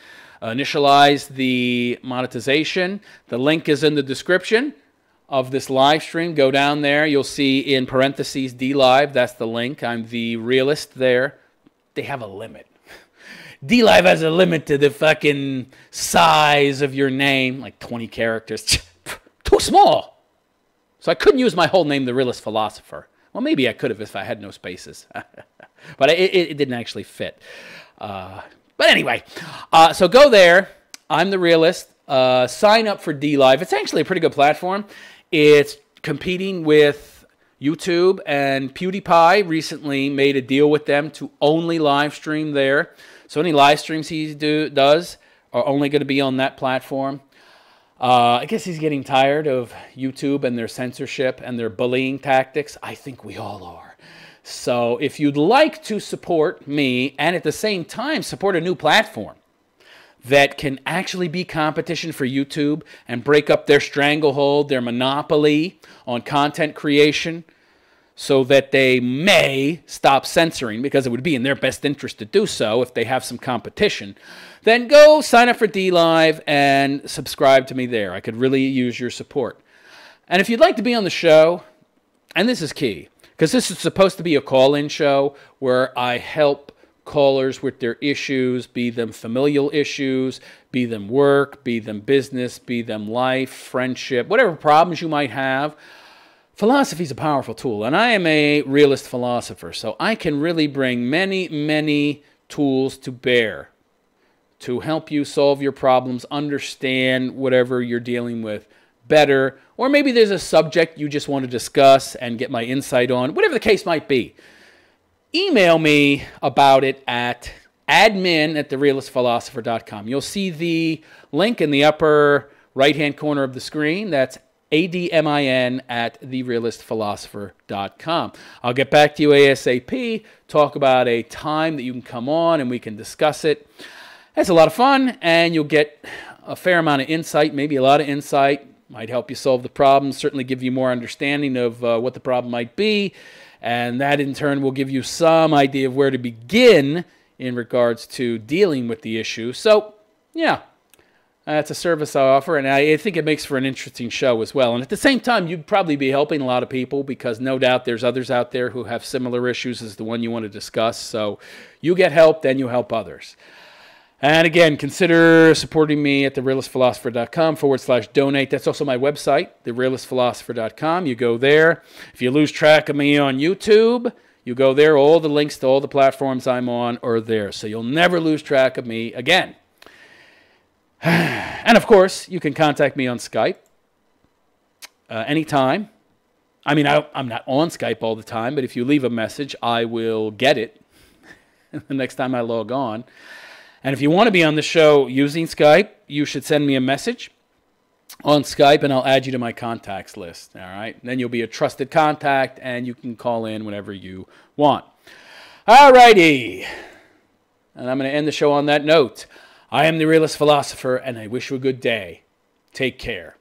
initialize the monetization. The link is in the description of this live stream. Go down there. You'll see in parentheses DLive. That's the link. I'm the Realist there. They have a limit. DLive has a limit to the fucking size of your name, like 20 characters. Too small. So I couldn't use my whole name, the Realist Philosopher. Well, maybe I could have if I had no spaces. But it didn't actually fit. But anyway, so go there. I'm the Realist. Sign up for DLive. It's actually a pretty good platform. It's competing with YouTube, and PewDiePie recently made a deal with them to only live stream there. So any live streams he does are only going to be on that platform. I guess he's getting tired of YouTube and their censorship and their bullying tactics. I think we all are. So if you'd like to support me and at the same time support a new platform that can actually be competition for YouTube and break up their stranglehold, their monopoly on content creation, so that they may stop censoring, because it would be in their best interest to do so if they have some competition, then go sign up for DLive and subscribe to me there. I could really use your support. And if you'd like to be on the show, and this is key, because this is supposed to be a call-in show where I help callers with their issues, be them familial issues, be them work, be them business, be them life, friendship, whatever problems you might have. Philosophy is a powerful tool, and I am a realist philosopher, so I can really bring many, many tools to bear to help you solve your problems, understand whatever you're dealing with better, or maybe there's a subject you just want to discuss and get my insight on, whatever the case might be. Email me about it at admin@therealistphilosopher.com. You'll see the link in the upper right-hand corner of the screen. That's admin@therealistphilosopher.com. I'll get back to you ASAP, talk about a time that you can come on and we can discuss it. It's a lot of fun, and you'll get a fair amount of insight, maybe a lot of insight. Might help you solve the problem, certainly give you more understanding of what the problem might be. And that, in turn, will give you some idea of where to begin in regards to dealing with the issue. So, yeah, that's a service I offer, and I think it makes for an interesting show as well. And at the same time, you'd probably be helping a lot of people, because no doubt there's others out there who have similar issues as the one you want to discuss. So you get help, then you help others. And again, consider supporting me at therealistphilosopher.com/donate. That's also my website, therealistphilosopher.com. You go there. If you lose track of me on YouTube, you go there. All the links to all the platforms I'm on are there. So you'll never lose track of me again. And of course, you can contact me on Skype anytime. I mean, I'm not on Skype all the time, but if you leave a message, I will get it the next time I log on. And if you want to be on the show using Skype, you should send me a message on Skype, and I'll add you to my contacts list. All right? Then you'll be a trusted contact, and you can call in whenever you want. All righty. And I'm going to end the show on that note. I am the Realist Philosopher, and I wish you a good day. Take care.